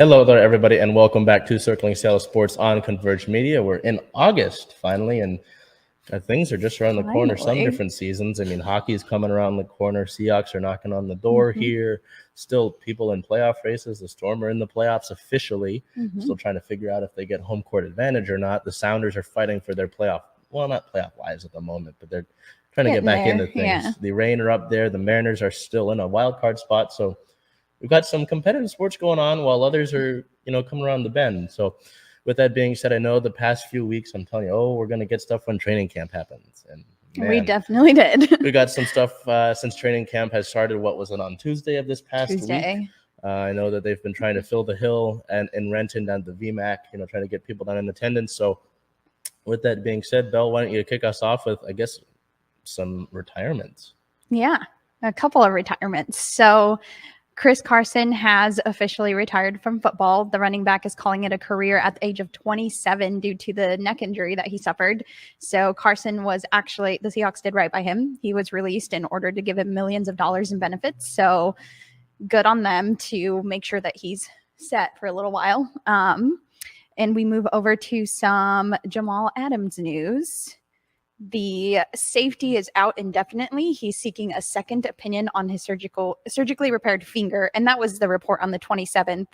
Hello there, everybody, and welcome back to CirclingSeattleSports on Converge Media. We're in August, finally, and things are just around the corner. Some different seasons. I mean, hockey's coming around the corner. Seahawks are knocking on the door here. Still people in playoff races. The Storm are in the playoffs officially. Still trying to figure out if they get home court advantage or not. The Sounders are fighting for their playoff. Well, not playoff lives at the moment, but they're trying to get back into things. Yeah. The Reign are up there. The Mariners are still in a wild card spot, so we've got some competitive sports going on while others are, coming around the bend. So with that being said, I know the past few weeks I'm telling you, we're going to get stuff when training camp happens. And man, we definitely did. We got some stuff since training camp has started. What was it, on Tuesday of this past week? I know that they've been trying to fill the hill and in Renton down to VMAC, trying to get people down in attendance. So with that being said, Belle, why don't you kick us off with, I guess, some retirements? Yeah, a couple of retirements. So Chris Carson has officially retired from football. The running back is calling it a career at the age of 27 due to the neck injury that he suffered. So Carson was actually, the Seahawks did right by him. He was released in order to give him millions of dollars in benefits. So good on them to make sure that he's set for a little while. And we move over to some Jamal Adams news. The safety is out indefinitely. He's seeking a second opinion on his surgically repaired finger. And that was the report on the 27th.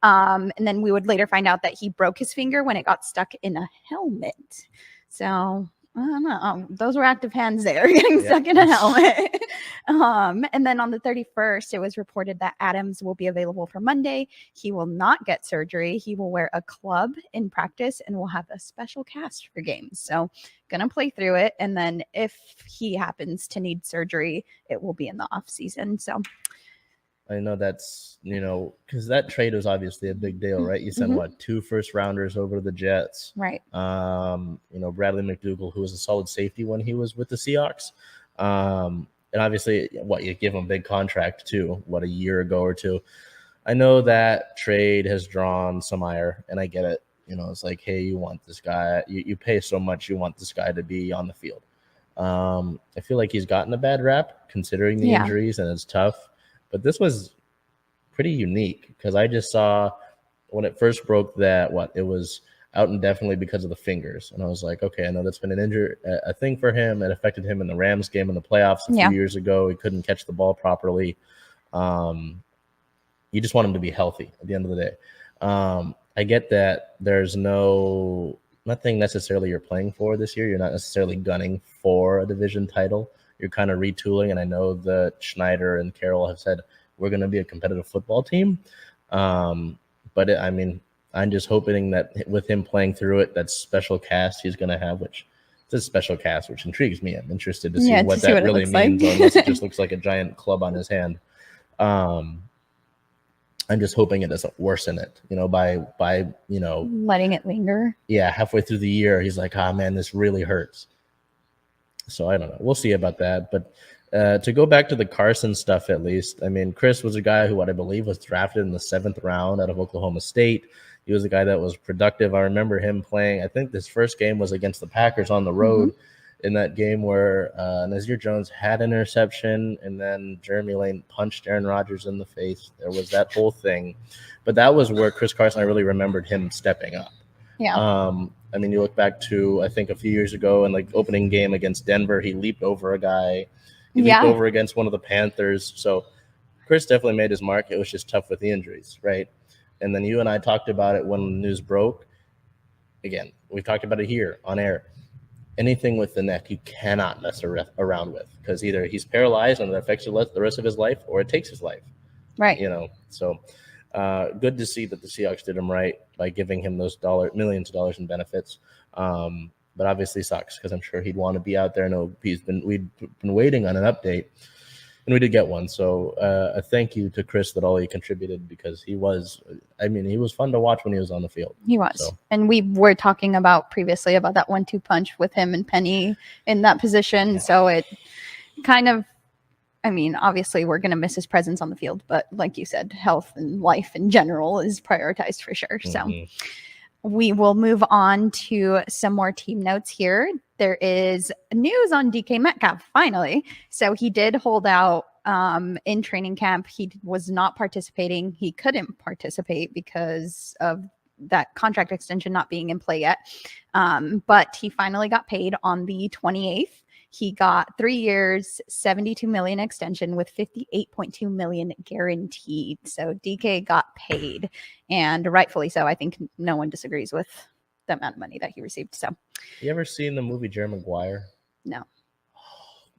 And then we would later find out that he broke his finger when it got stuck in a helmet. So I don't know. Those were active hands there getting stuck in a helmet. And then on the 31st, it was reported that Adams will be available for Monday. He will not get surgery. He will wear a club in practice and will have a special cast for games. So going to play through it. And then if he happens to need surgery, it will be in the off season. So I know that's, because that trade was obviously a big deal, right? You sent 2 first-rounders over to the Jets. Right. Bradley McDougald, who was a solid safety when he was with the Seahawks. And obviously, you give him a big contract too, a year ago or two. I know that trade has drawn some ire, and I get it. It's like, hey, you want this guy. You pay so much, you want this guy to be on the field. I feel like he's gotten a bad rap considering the injuries, and it's tough. But this was pretty unique because I just saw when it first broke that it was out indefinitely because of the fingers. And I was like, okay, I know that's been a thing for him. It affected him in the Rams game in the playoffs a few years ago. He couldn't catch the ball properly. You just want him to be healthy at the end of the day. I get that there's nothing necessarily you're playing for this year. You're not necessarily gunning for a division title. You're kind of retooling, and I know that Schneider and Carroll have said we're going to be a competitive football team. But I'm just hoping that with him playing through it, that special cast he's going to have, which is a special cast, which intrigues me. I'm interested to see what that really means, unless it just looks like a giant club on his hand. I'm just hoping it doesn't worsen it, by letting it linger. Yeah, halfway through the year, he's like, man, this really hurts. So I don't know. We'll see about that. But to go back to the Carson stuff, at least, Chris was a guy who, I believe, was drafted in the 7th round out of Oklahoma State. He was a guy that was productive. I remember him playing. I think this first game was against the Packers on the road in that game where Nazir Jones had an interception and then Jeremy Lane punched Aaron Rodgers in the face. There was that whole thing. But that was where Chris Carson, I really remembered him stepping up. Yeah. You look back to, I think, a few years ago in the opening game against Denver, he leaped over a guy. He leaped over against one of the Panthers. So Chris definitely made his mark. It was just tough with the injuries, right? And then you and I talked about it when the news broke. Again, we talked about it here on air. Anything with the neck you cannot mess around with because either he's paralyzed and it affects the rest of his life or it takes his life. Right. So good to see that the Seahawks did him right by giving him those millions of dollars in benefits. But obviously sucks because I'm sure he'd want to be out there. No, we'd been waiting on an update, and we did get one. So a thank you to Chris that all he contributed because he was fun to watch when he was on the field. He was. So. And we were talking about previously about that 1-2 punch with him and Penny in that position. Yeah. So it kind of, obviously we're going to miss his presence on the field, but like you said, health and life in general is prioritized for sure. So we will move on to some more team notes here. There is news on DK Metcalf, finally. So he did hold out in training camp. He was not participating. He couldn't participate because of that contract extension not being in play yet. But he finally got paid on the 28th. He got 3 years, $72 million extension with $58.2 million guaranteed. So DK got paid, and rightfully so. I think no one disagrees with the amount of money that he received. So, you ever seen the movie Jerry Maguire? No.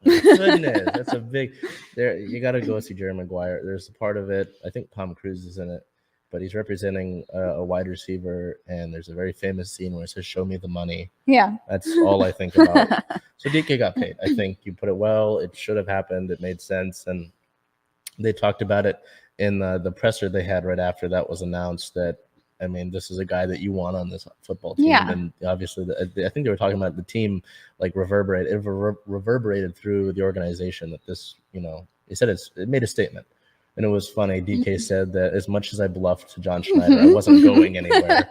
My goodness, that's a big. There, you got to go see Jerry Maguire. There's a part of it. I think Tom Cruise is in it, but he's representing a wide receiver, and there's a very famous scene where it says, "Show me the money." Yeah, that's all I think about. So DK got paid. I think you put it well. It should have happened. It made sense, and they talked about it in the presser they had right after that was announced. That, I mean, this is a guy that you want on this football team. Yeah. And obviously, I think they were talking about the team like reverberated through the organization that this, they said it made a statement. And it was funny. DK said that as much as I bluffed John Schneider, I wasn't going anywhere.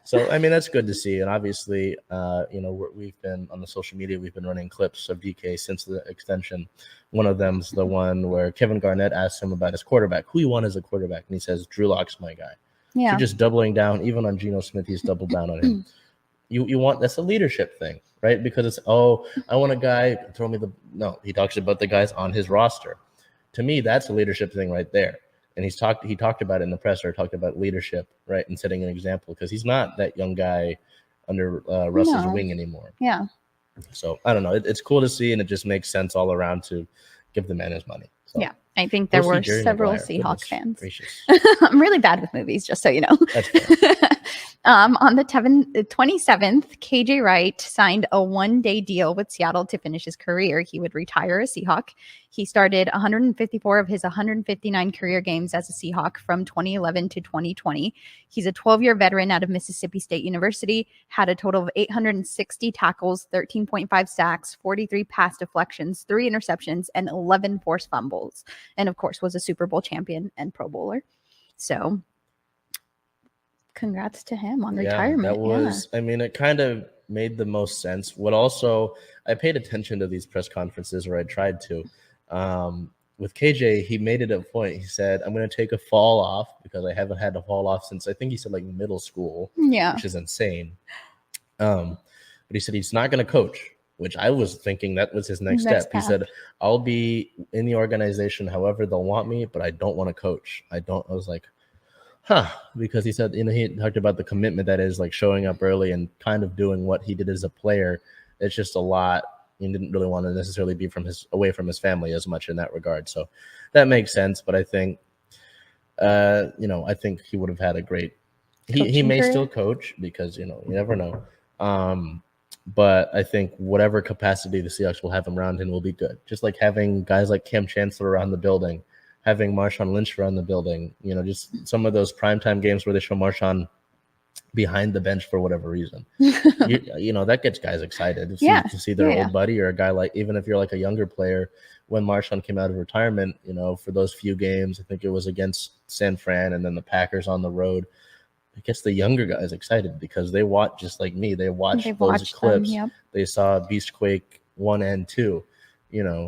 So, I mean, that's good to see. And obviously, we've been on the social media, we've been running clips of DK since the extension. One of them's the one where Kevin Garnett asked him about his quarterback, who he want as a quarterback. And he says, Drew Lock's my guy. Yeah. So just doubling down, even on Geno Smith, he's doubled down on him. You want, that's a leadership thing, right? Because it's, I want a guy, no, he talks about the guys on his roster. To me, that's a leadership thing right there. And he talked about it in the presser, talked about leadership, right? And setting an example, because he's not that young guy under Russ's wing anymore. Yeah. So I don't know. It's cool to see, and it just makes sense all around to give the man his money. So. Yeah. I think there were several Seahawks fans. I'm really bad with movies, just so you know. That's fair. On the 27th, KJ Wright signed a one-day deal with Seattle to finish his career. He would retire a Seahawk. He started 154 of his 159 career games as a Seahawk from 2011 to 2020. He's a 12-year veteran out of Mississippi State University, had a total of 860 tackles, 13.5 sacks, 43 pass deflections, 3 interceptions, and 11 forced fumbles. And of course, was a Super Bowl champion and Pro Bowler. So congrats to him on retirement. That was, I mean, it kind of made the most sense. What also, I paid attention to these press conferences, or I tried to. With KJ, he made it a point. He said, I'm going to take a fall off because I haven't had a fall off since, I think he said, like middle school, which is insane. But he said he's not going to coach, which I was thinking that was his next step. He said, I'll be in the organization however they'll want me, but I don't want to coach. I was like, because he said, he talked about the commitment that is like showing up early and kind of doing what he did as a player. It's just a lot. He didn't really want to necessarily be away from his family as much in that regard. So that makes sense. But I think, I think he would have had a great, he may still coach because, you never know. But I think whatever capacity the Seahawks will have him around him will be good. Just like having guys like Cam Chancellor around the building, having Marshawn Lynch around the building, just some of those primetime games where they show Marshawn behind the bench for whatever reason. That gets guys excited to see their old buddy, or a guy like, even if you're like a younger player, when Marshawn came out of retirement, for those few games, I think it was against San Fran and then the Packers on the road, it gets the younger guys excited because they watch, just like me, they watched those clips. They saw Beastquake 1 and 2.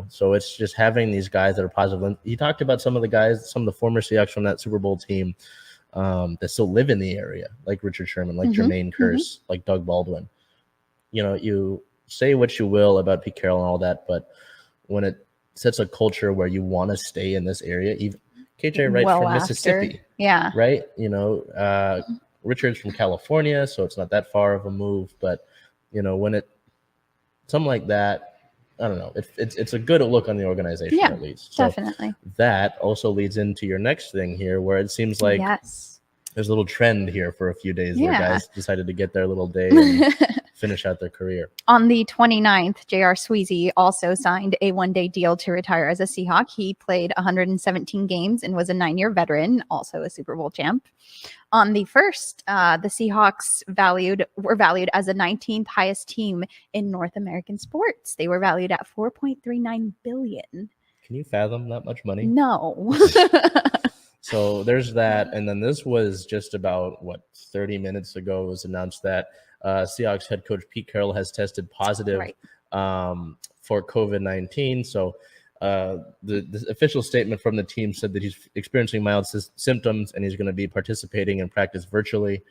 So it's just having these guys that are positive. And he talked about some of the former Seahawks from that Super Bowl team that still live in the area, like Richard Sherman, like Jermaine Kearse, like Doug Baldwin. You say what you will about Pete Carroll and all that, but when it sets a culture where you want to stay in this area, even KJ Wright from Mississippi, right? Richard's from California, so it's not that far of a move. But when something like that, I don't know. It's a good look on the organization, at least. So definitely. That also leads into your next thing here, where it seems like there's a little trend here for a few days where guys decided to get their little day and finish out their career. On the 29th, J.R. Sweezy also signed a one-day deal to retire as a Seahawk. He played 117 games and was a 9-year veteran, also a Super Bowl champ. On the 1st, the Seahawks were valued as the 19th highest team in North American sports. They were valued at $4.39 billion. Can you fathom that much money? No. So there's that. And then this was just about, 30 minutes ago, it was announced that Seahawks head coach Pete Carroll has tested positive for COVID-19. So The official statement from the team said that he's experiencing mild symptoms and he's going to be participating in practice virtually.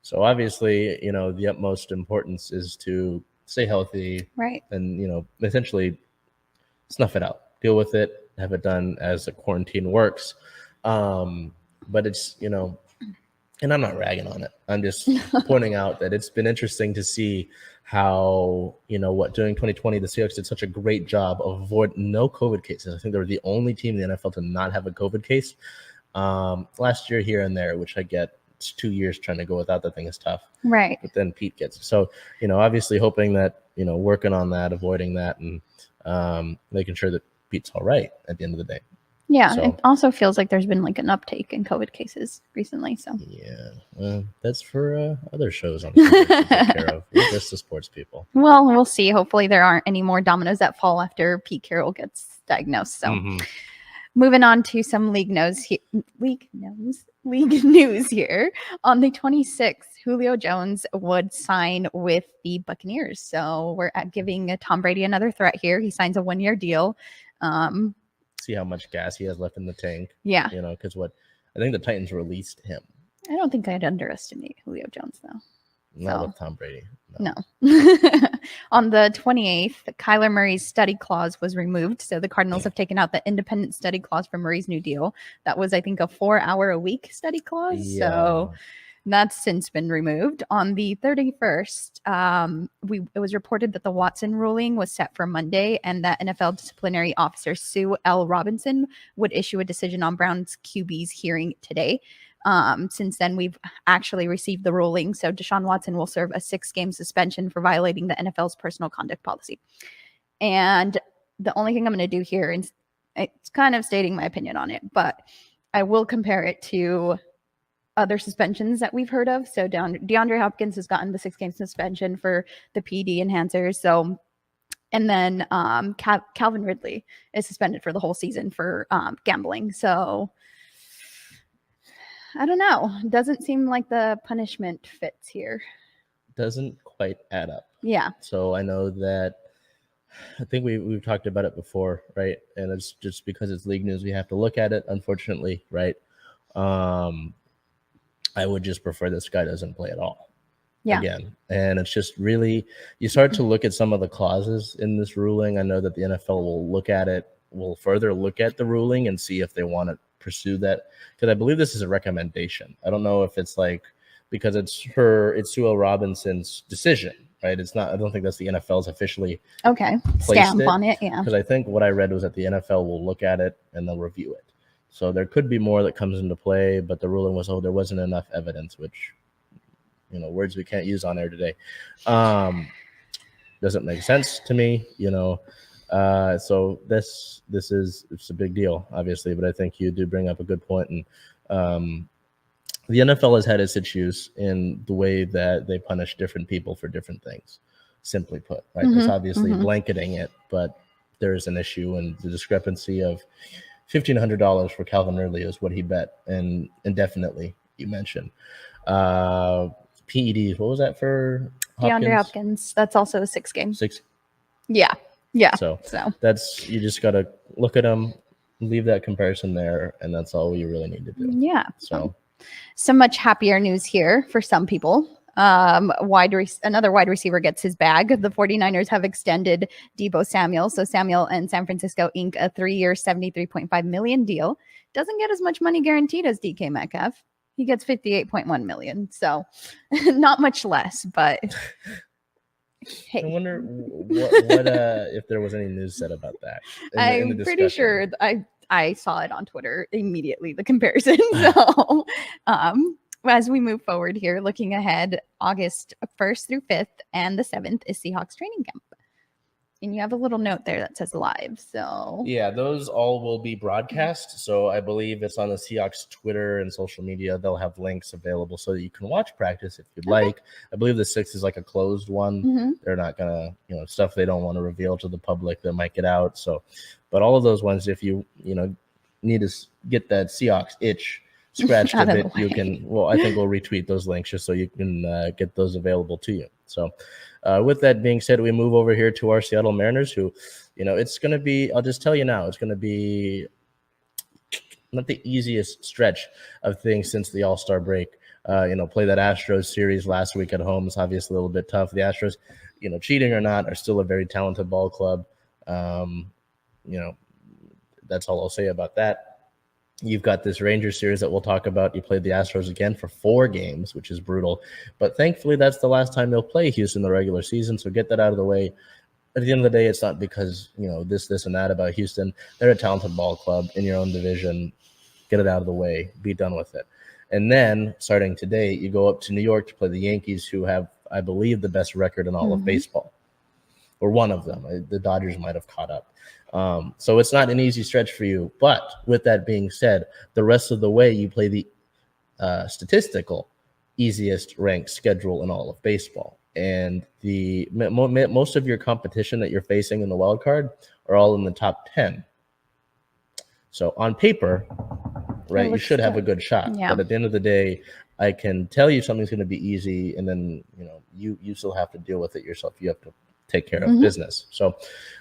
So obviously, the utmost importance is to stay healthy, right? And essentially snuff it out, deal with it, have it done as the quarantine works. But it's and I'm not ragging on it. I'm just pointing out that it's been interesting to see how, during 2020, the Seahawks did such a great job of avoiding no COVID cases. I think they were the only team in the NFL to not have a COVID case. Last year here and there, which I get, it's 2 years trying to go without that thing is tough. Right. But then Pete gets it. So, obviously hoping that, working on that, avoiding that, and making sure that Pete's all right at the end of the day. Yeah, so, it also feels like there's been like an uptake in COVID cases recently. So yeah, that's for other shows on to take care of. We're just the sports people. Well, we'll see. Hopefully, there aren't any more dominoes that fall after Pete Carroll gets diagnosed. So, moving on to some league news here. League news here. On the 26th, Julio Jones would sign with the Buccaneers. So we're giving Tom Brady another threat here. He signs a 1-year deal. See how much gas he has left in the tank. Yeah. Because I think the Titans released him. I don't think I'd underestimate Julio Jones, though. Not with Tom Brady. No. On the 28th, Kyler Murray's study clause was removed. So the Cardinals have taken out the independent study clause from Murray's new deal. That was, I think, a 4-hour-a-week study clause. Yeah. So that's since been removed. On the 31st, it was reported that the Watson ruling was set for Monday and that NFL disciplinary officer Sue L. Robinson would issue a decision on Browns QB's hearing today. Since then, we've actually received the ruling. So Deshaun Watson will serve a 6-game suspension for violating the NFL's personal conduct policy. And the only thing I'm going to do here, is it's kind of stating my opinion on it, but I will compare it to other suspensions that we've heard of. So DeAndre Hopkins has gotten the 6-game suspension for the PD enhancers. So, and then Calvin Ridley is suspended for the whole season for gambling. So I don't know. Doesn't seem like the punishment fits here. Doesn't quite add up. Yeah. So I know that I think we've talked about it before, right? And it's just because it's league news, we have to look at it, unfortunately, right? I would just prefer this guy doesn't play at all. Yeah. Again. And it's just really, you start to look at some of the clauses in this ruling. I know that the NFL will further look at the ruling and see if they want to pursue that. Because I believe this is a recommendation. I don't know if it's because it's Sue L. Robinson's decision, right? It's not, I don't think that's the NFL's officially stamp on it. Yeah. Because I think what I read was that the NFL will look at it and they'll review it. So there could be more that comes into play, but the ruling was, there wasn't enough evidence, which, words we can't use on air today. Doesn't make sense to me, So it's a big deal, obviously, but I think you do bring up a good point. And the NFL has had its issues in the way that they punish different people for different things, simply put, right? It's obviously blanketing it, but there is an issue, and the discrepancy of $1,500 for Calvin Ridley is what he bet, and indefinitely, you mentioned. PEDs, what was that for Hopkins? DeAndre Hopkins, that's also a 6-game. 6? Yeah. So that's, you just got to look at them, leave that comparison there, and that's all you really need to do. Yeah. So some much happier news here for some people. Another wide receiver gets his bag. The 49ers have extended Debo Samuel. So Samuel and San Francisco ink a 3-year, $73.5 million deal. Doesn't get as much money guaranteed as DK Metcalf. He gets $58.1 million. So not much less, but hey. I wonder what if there was any news said about that. I'm pretty sure I saw it on Twitter immediately, the comparison. So as we move forward here, looking ahead, August 1st through 5th and the 7th is Seahawks training camp. And you have a little note there that says live. So yeah, those all will be broadcast. So I believe it's on the Seahawks Twitter and social media. They'll have links available so that you can watch practice if you'd like. I believe the 6th is like a closed one. They're not gonna, stuff they don't want to reveal to the public that might get out. So, but all of those ones, if you need to get that Seahawks itch scratched a bit, you can. Well, I think we'll retweet those links just so you can get those available to you. So with that being said, we move over here to our Seattle Mariners, who, it's going to be, I'll just tell you now, it's going to be not the easiest stretch of things since the All-Star break. Play that Astros series last week at home is obviously a little bit tough. The Astros, cheating or not, are still a very talented ball club. That's all I'll say about that. You've got this Rangers series that we'll talk about. You played the Astros again for 4 games, which is brutal. But thankfully, that's the last time they'll play Houston in the regular season, so get that out of the way. At the end of the day, it's not because, this, and that about Houston. They're a talented ball club in your own division. Get it out of the way. Be done with it. And then, starting today, you go up to New York to play the Yankees, who have, I believe, the best record in all of baseball. Or one of them. The Dodgers might have caught up. So it's not an easy stretch for you. But with that being said, the rest of the way, you play the statistical easiest ranked schedule in all of baseball. And the most of your competition that you're facing in the wild card are all in the top 10. So on paper, right, you should have a good shot. Yeah. But at the end of the day, I can tell you something's going to be easy, and then you still have to deal with it yourself. You have to take care of business. So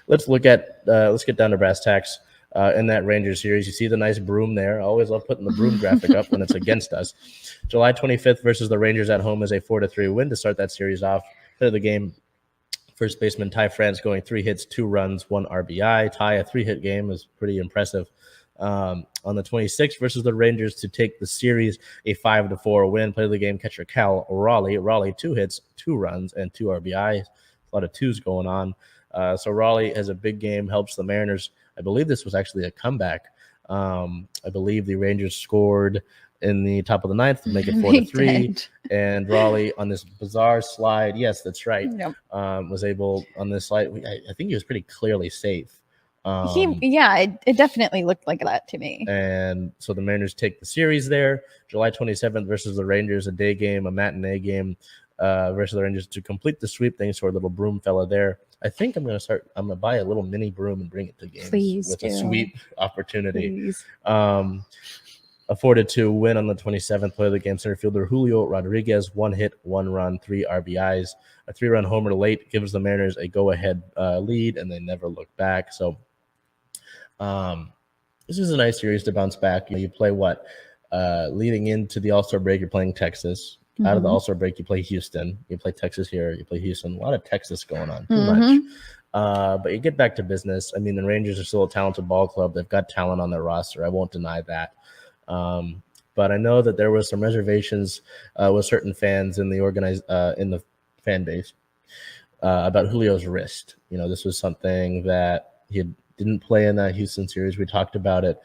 let's get down to brass tacks. In that Rangers series, you see the nice broom there. I always love putting the broom graphic up when it's against us. July 25th versus the Rangers at home is a 4-3 win to start that series off. Play of the game, first baseman Ty France going 3 hits, 2 runs, 1 RBI. Ty, a 3-hit game is pretty impressive. On the 26th versus the Rangers to take the series, a 5-4 win. Play of the game, catcher Cal Raleigh. Raleigh 2 hits, 2 runs, and 2 RBIs. A lot of 2s going on. So Raleigh has a big game, helps the Mariners. I believe this was actually a comeback. I believe the Rangers scored in the top of the 9th to make it 4-3. And Raleigh on this bizarre slide, yes, that's right, was able on this slide. I think he was pretty clearly safe. It definitely looked like that to me. And so the Mariners take the series there. July 27th versus the Rangers, a day game, a matinee game versus the Rangers to complete the sweep. Thanks to our little broom fella there. I think I'm going to buy a little mini broom and bring it to games with a sweep opportunity. A 4-2 win on the 27th. Play of the game, center fielder Julio Rodriguez, 1 hit, 1 run, 3 RBIs. A 3-run homer late gives the Mariners a go-ahead lead, and they never look back. So this is a nice series to bounce back. You play what? Leading into the All-Star break, you're playing Texas. Out of the All-Star break, you play Houston. You play Texas here. You play Houston. A lot of Texas going on. Too much. But you get back to business. I mean, the Rangers are still a talented ball club. They've got talent on their roster. I won't deny that. But I know that there was some reservations with certain fans in the fan base about Julio's wrist. This was something that he didn't play in that Houston series. We talked about it.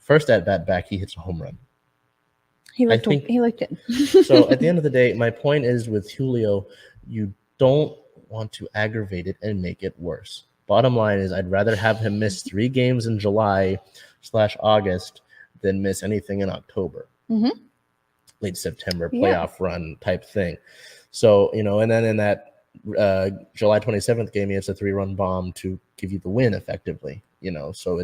First at bat back, he hits a home run. He looked good. So at the end of the day, my point is with Julio, you don't want to aggravate it and make it worse. Bottom line is I'd rather have him miss 3 games in July/August than miss anything in October. Late September playoff run type thing. So, and then in that July 27th game, he hits a 3-run bomb to give you the win effectively. So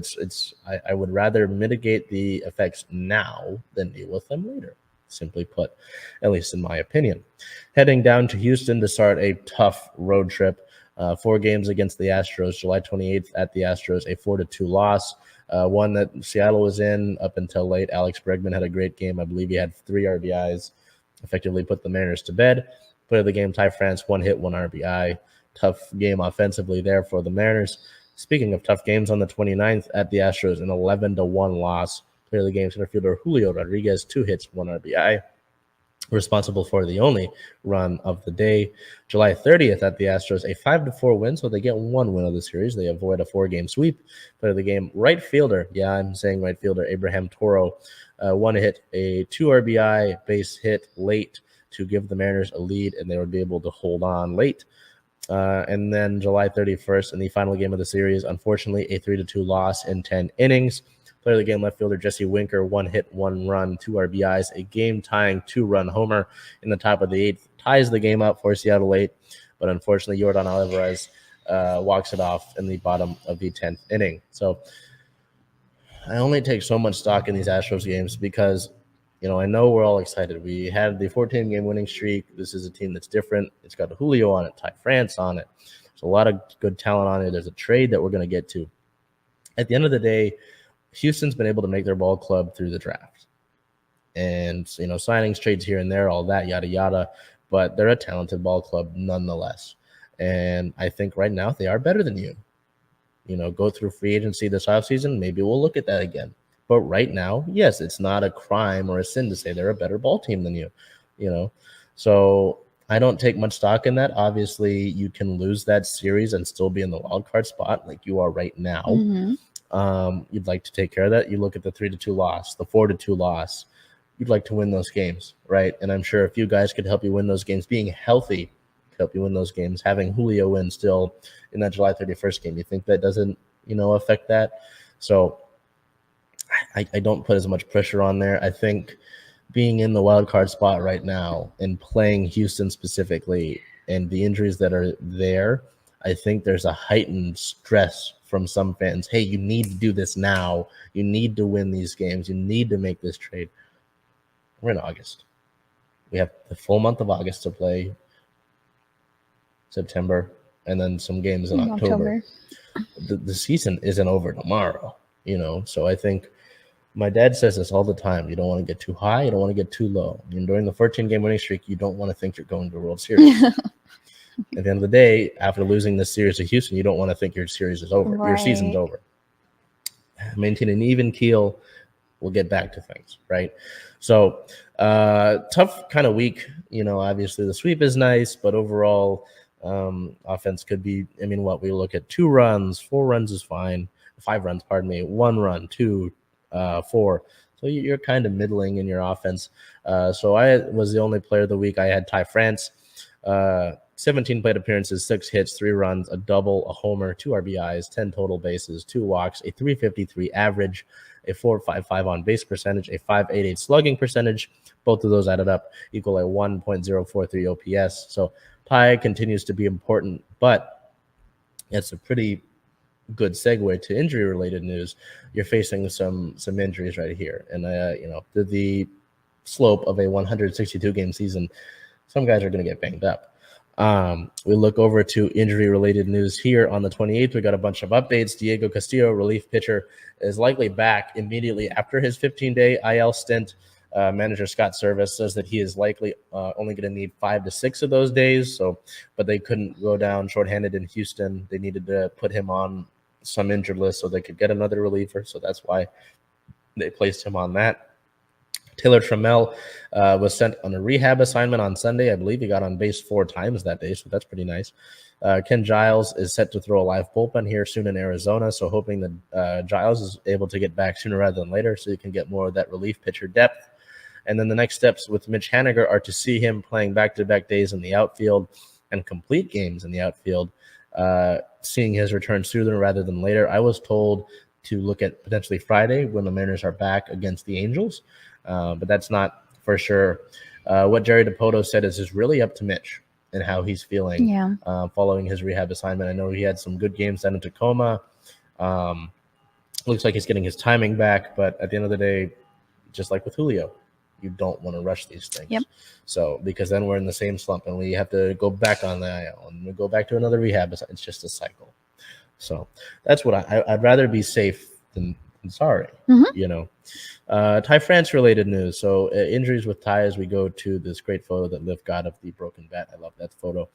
I would rather mitigate the effects now than deal with them later, simply put, at least in my opinion. Heading down to Houston to start a tough road trip. 4 games against the Astros. July 28th at the Astros, a 4-2 loss. One that Seattle was in up until late. Alex Bregman had a great game. I believe he had 3 RBIs, effectively put the Mariners to bed. Play of the game, Ty France, 1 hit, 1 RBI. Tough game offensively there for the Mariners. Speaking of tough games, on the 29th at the Astros, an 11-1 loss. Play of the game, center fielder Julio Rodriguez, 2 hits, 1 RBI. Responsible for the only run of the day. July 30th at the Astros, a 5-4 win, so they get 1 win of the series. They avoid a 4-game sweep. Play of the game, right fielder, I'm saying right fielder, Abraham Toro, 1 hit, a 2 RBI base hit late to give the Mariners a lead, and they would be able to hold on late. And then July 31st in the final game of the series, unfortunately, a 3-2 loss in 10 innings. Player of the game, left fielder Jesse Winker, 1 hit, 1 run, 2 RBIs, a game-tying 2-run homer in the top of the 8th. Ties the game up for Seattle late, but unfortunately, Yordan Alvarez walks it off in the bottom of the 10th inning. So I only take so much stock in these Astros games because I know we're all excited. We had the 14-game winning streak. This is a team that's different. It's got Julio on it, Ty France on it. There's a lot of good talent on it. There's a trade that we're going to get to. At the end of the day, Houston's been able to make their ball club through the draft. And, signings, trades here and there, all that, yada, yada. But they're a talented ball club nonetheless. And I think right now they are better than you. Go through free agency this offseason, maybe we'll look at that again. But right now, yes, it's not a crime or a sin to say they're a better ball team than you, So I don't take much stock in that. Obviously, you can lose that series and still be in the wild card spot like you are right now. Mm-hmm. You'd like to take care of that. You look at the 3-2 loss, the 4-2 loss. You'd like to win those games, right? And I'm sure a few guys could help you win those games. Being healthy could help you win those games. Having Julio win still in that July 31st game, you think that doesn't, affect that? So I don't put as much pressure on there. I think being in the wild card spot right now and playing Houston specifically and the injuries that are there, I think there's a heightened stress from some fans. Hey, you need to do this now. You need to win these games. You need to make this trade. We're in August. We have the full month of August to play, September, and then some games in October. The season isn't over tomorrow, So I think my dad says this all the time. You don't want to get too high. You don't want to get too low. And during the 14-game winning streak, you don't want to think you're going to a World Series. At the end of the day, after losing this series to Houston, you don't want to think your series is over. Right. Your season's over. Maintain an even keel. We'll get back to things, right? So tough kind of week. Obviously the sweep is nice, but overall offense could be, we look at 2 runs, 4 runs is fine. 5 runs, 1 run, 2, 4. So you're kind of middling in your offense. So I was the only player of the week. I had Ty France, 17 plate appearances, 6 hits, 3 runs, a double, a homer, 2 RBIs, 10 total bases, 2 walks, a 353 average, a 4.55 on base percentage, a 5.88 slugging percentage. Both of those added up equal a 1.043 OPS. So Ty continues to be important, but it's a pretty good segue to injury-related news. You're facing some injuries right here, and the slope of a 162-game season, some guys are going to get banged up. We look over to injury-related news here on the 28th. We got a bunch of updates. Diego Castillo, relief pitcher, is likely back immediately after his 15-day IL stint. Manager Scott Service says that he is likely only going to need 5 to 6 of those days. But they couldn't go down shorthanded in Houston. They needed to put him on some injured list so they could get another reliever. So that's why they placed him on that. Taylor Trammell was sent on a rehab assignment on Sunday. I believe he got on base 4 times that day, so that's pretty nice. Ken Giles is set to throw a live bullpen here soon in Arizona, so hoping that Giles is able to get back sooner rather than later so you can get more of that relief pitcher depth. And then the next steps with Mitch Haniger are to see him playing back-to-back days in the outfield and complete games in the outfield, seeing his return sooner rather than later. I was told to look at potentially Friday when the Mariners are back against the Angels, but that's not for sure. What Jerry DiPoto said is it's really up to Mitch and how he's feeling following his rehab assignment. I know he had some good games down in Tacoma. Looks like he's getting his timing back, but at the end of the day, just like with Julio, you don't want to rush these things. Yep. So because then we're in the same slump and we have to go back on the IL and we go back to another rehab. It's just a cycle. So that's what I'd rather be safe than sorry. Mm-hmm. Ty France related news. So injuries with Ty as we go to this great photo that Liv got of the broken bat. I love that photo.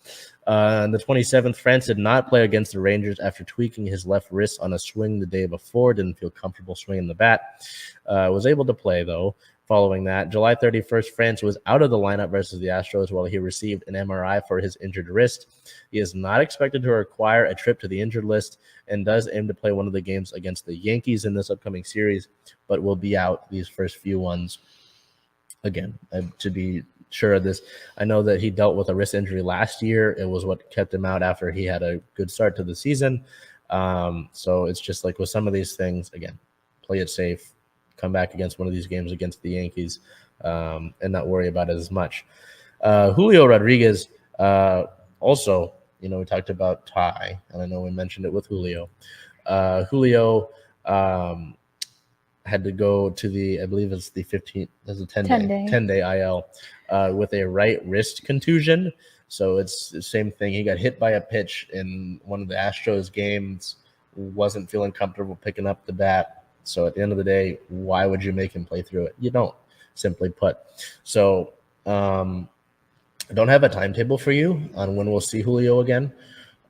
On the 27th, France did not play against the Rangers after tweaking his left wrist on a swing the day before. Didn't feel comfortable swinging the bat. Was able to play though. Following that, July 31st, France was out of the lineup versus the Astros while he received an MRI for his injured wrist. He is not expected to require a trip to the injured list and does aim to play one of the games against the Yankees in this upcoming series, but will be out these first few ones. Again, to be sure of this, I know that he dealt with a wrist injury last year. It was what kept him out after he had a good start to the season. So it's just like with some of these things, again, play it safe. Come back against one of these games against the Yankees and not worry about it as much. Julio Rodriguez also, we talked about Ty, and I know we mentioned it with Julio. Julio had to go to the, I believe it's the 15th, there's a 10 day IL with a right wrist contusion. So it's the same thing. He got hit by a pitch in one of the Astros games, wasn't feeling comfortable picking up the bat. So at the end of the day, why would you make him play through it? You don't, simply put. So I don't have a timetable for you on when we'll see Julio again.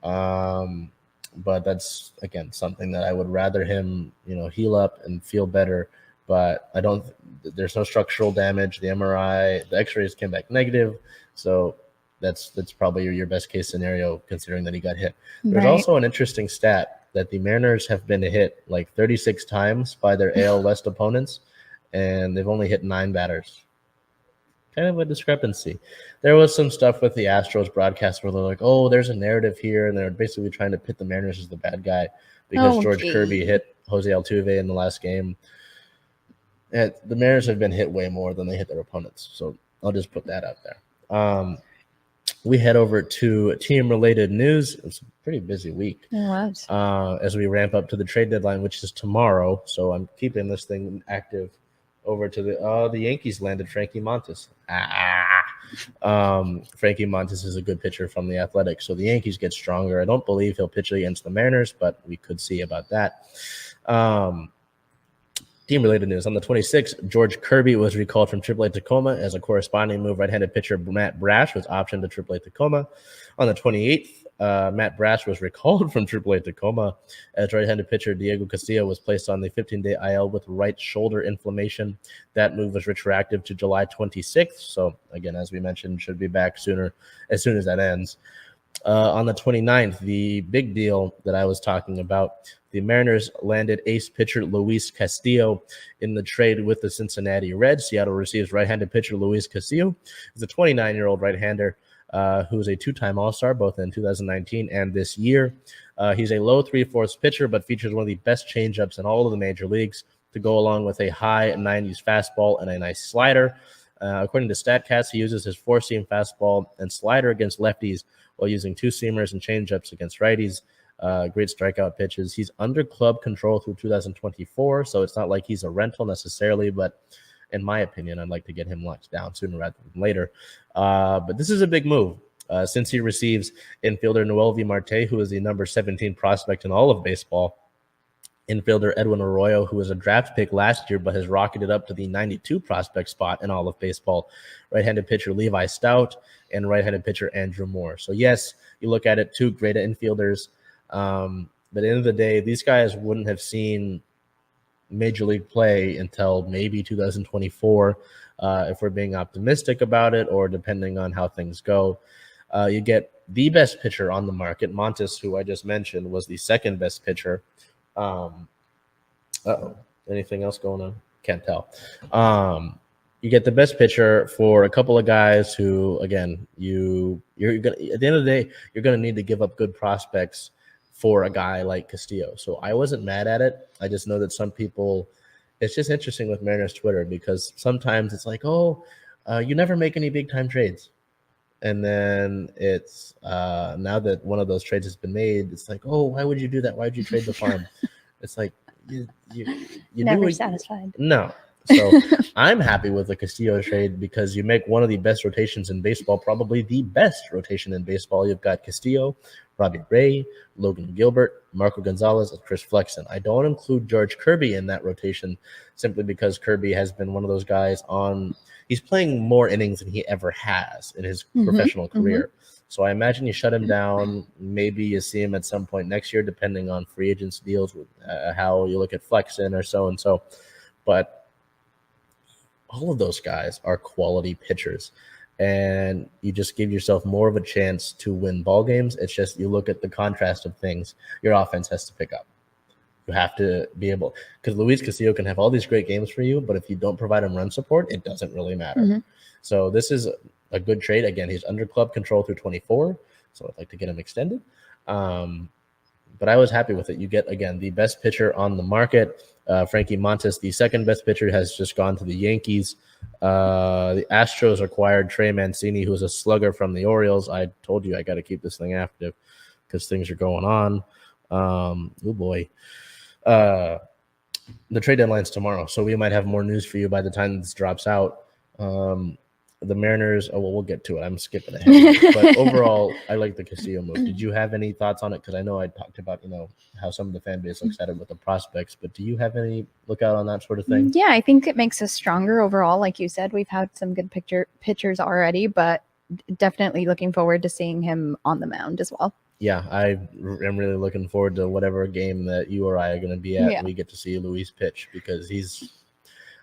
But that's, again, something that I would rather him, heal up and feel better. But there's no structural damage. The MRI, the x-rays came back negative. So that's probably your best case scenario, considering that he got hit. There's also an interesting stat that the Mariners have been hit like 36 times by their AL West opponents, and they've only hit 9 batters. Kind of a discrepancy. There was some stuff with the Astros broadcast where they're like, oh, there's a narrative here, and they're basically trying to pit the Mariners as the bad guy because George Kirby hit Jose Altuve in the last game. And the Mariners have been hit way more than they hit their opponents, so I'll just put that out there. We head over to team-related news. It's a pretty busy week. It was. As we ramp up to the trade deadline, which is tomorrow, so I'm keeping this thing active. Over to the Yankees landed Frankie Montes. Frankie Montes is a good pitcher from the Athletics, so the Yankees get stronger. I don't believe he'll pitch against the Mariners, but we could see about that. Team-related news. On the 26th, George Kirby was recalled from AAA Tacoma. As a corresponding move, right-handed pitcher Matt Brash was optioned to AAA Tacoma. On the 28th, Matt Brash was recalled from AAA Tacoma as right-handed pitcher Diego Castillo was placed on the 15-day IL with right shoulder inflammation. That move was retroactive to July 26th. So, again, as we mentioned, should be back sooner, as soon as that ends. On the 29th, the big deal that I was talking about, the Mariners landed ace pitcher Luis Castillo in the trade with the Cincinnati Reds. Seattle receives right-handed pitcher Luis Castillo. He's a 29-year-old right-hander who is a 2-time All-Star, both in 2019 and this year. He's a low 3/4 pitcher, but features one of the best changeups in all of the major leagues to go along with a high 90s fastball and a nice slider. According to StatCast, he uses his 4-seam fastball and slider against lefties while using 2-seamers and changeups against righties. Great strikeout pitches. He's under club control through 2024, so it's not like he's a rental necessarily, but in my opinion, I'd like to get him locked down sooner rather than later. But this is a big move since he receives infielder Noel V. Marte, who is the number 17 prospect in all of baseball. Infielder Edwin Arroyo, who was a draft pick last year but has rocketed up to the 92 prospect spot in all of baseball. Right-handed pitcher Levi Stout and right-handed pitcher Andrew Moore. So, yes, you look at it, 2 great infielders. But at the end of the day, these guys wouldn't have seen major league play until maybe 2024, if we're being optimistic about it, or depending on how things go. You get the best pitcher on the market. Montes, who I just mentioned, was the second best pitcher. Anything else going on? Can't tell. You get the best pitcher for a couple of guys who, again, you're gonna, at the end of the day, you're gonna need to give up good prospects for a guy like Castillo. So I wasn't mad at it. I just know that some people, it's just interesting with Mariners Twitter, because sometimes it's like, you never make any big time trades. And then it's now that one of those trades has been made, it's like, why would you do that? Why would you trade the farm? It's like, you never satisfied. No. So I'm happy with the Castillo trade because you make one of the best rotations in baseball, probably the best rotation in baseball. You've got Castillo, Robbie Ray, Logan Gilbert, Marco Gonzalez, and Chris Flexen. I don't include George Kirby in that rotation simply because Kirby has been one of those guys he's playing more innings than he ever has in his professional career. So I imagine you shut him down. Maybe you see him at some point next year, depending on free agents deals with how you look at Flexen or so-and-so. But all of those guys are quality pitchers, and you just give yourself more of a chance to win ball games. It's just you look at the contrast of things. Your offense has to pick up. You have to be able, because Luis Castillo can have all these great games for you, but if you don't provide him run support, it doesn't really matter. So this is a good trade. Again, he's under club control through 24, so I'd like to get him extended. But I was happy with it. You get, again, the best pitcher on the market. Frankie Montes, the second best pitcher, has just gone to the Yankees. The Astros acquired Trey Mancini, who's a slugger from the Orioles. I told you I got to keep this thing active because things are going on. Oh, boy. the trade deadline's tomorrow, so we might have more news for you by the time this drops out. The Mariners, we'll get to it. I'm skipping ahead here. But overall, I like the Castillo move. Did you have any thoughts on it? Because I know I talked about, how some of the fan base looks at it with the prospects, but do you have any look out on that sort of thing? Yeah, I think it makes us stronger overall. Like you said, we've had some good pitchers already, but definitely looking forward to seeing him on the mound as well. Yeah, I am really looking forward to whatever game that you or I are going to be at. Yeah. We get to see Luis pitch because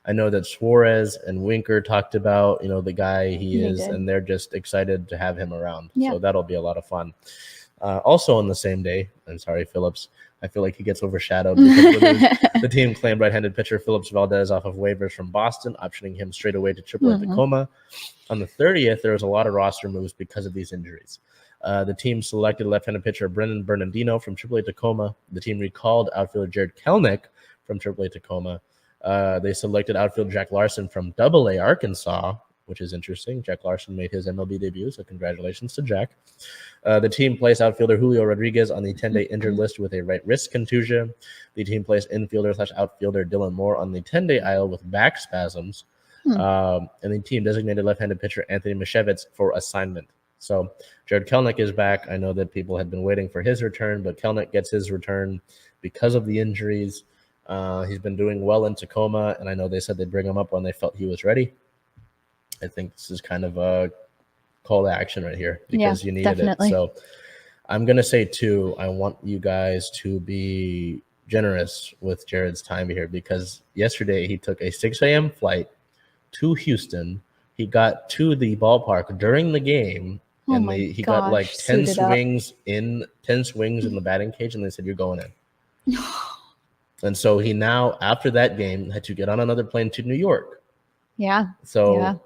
I know that Suarez and Winker talked about, the guy he is, and they're just excited to have him around. Yeah. So that'll be a lot of fun. Also on the same day, I'm sorry, Phillips, I feel like he gets overshadowed because the team claimed right-handed pitcher Phillips Valdez off of waivers from Boston, optioning him straight away to AAA Tacoma. On the 30th, there was a lot of roster moves because of these injuries. The team selected left-handed pitcher Brendan Bernardino from AAA Tacoma. The team recalled outfielder Jared Kelenic from AAA Tacoma. They selected outfielder Jack Larson from AA Arkansas, which is interesting. Jack Larson made his MLB debut, so congratulations to Jack. The team placed outfielder Julio Rodriguez on the 10-day injured list with a right wrist contusion. The team placed infielder/outfielder Dylan Moore on the 10-day IL with back spasms. And the team designated left-handed pitcher Anthony Mashevitz for assignment. So Jared Kelenic is back. I know that people had been waiting for his return, but Kelenic gets his return because of the injuries. He's been doing well in Tacoma, and I know they said they'd bring him up when they felt he was ready. I think this is kind of a call to action right here because you needed it. So I'm going to say, too, I want you guys to be generous with Jared's time here because yesterday he took a 6 a.m. flight to Houston. He got to the ballpark during the game, and he got like 10 swings in the batting cage, and they said, "You're going in." And so he now, after that game, had to get on another plane to New York. Yeah. So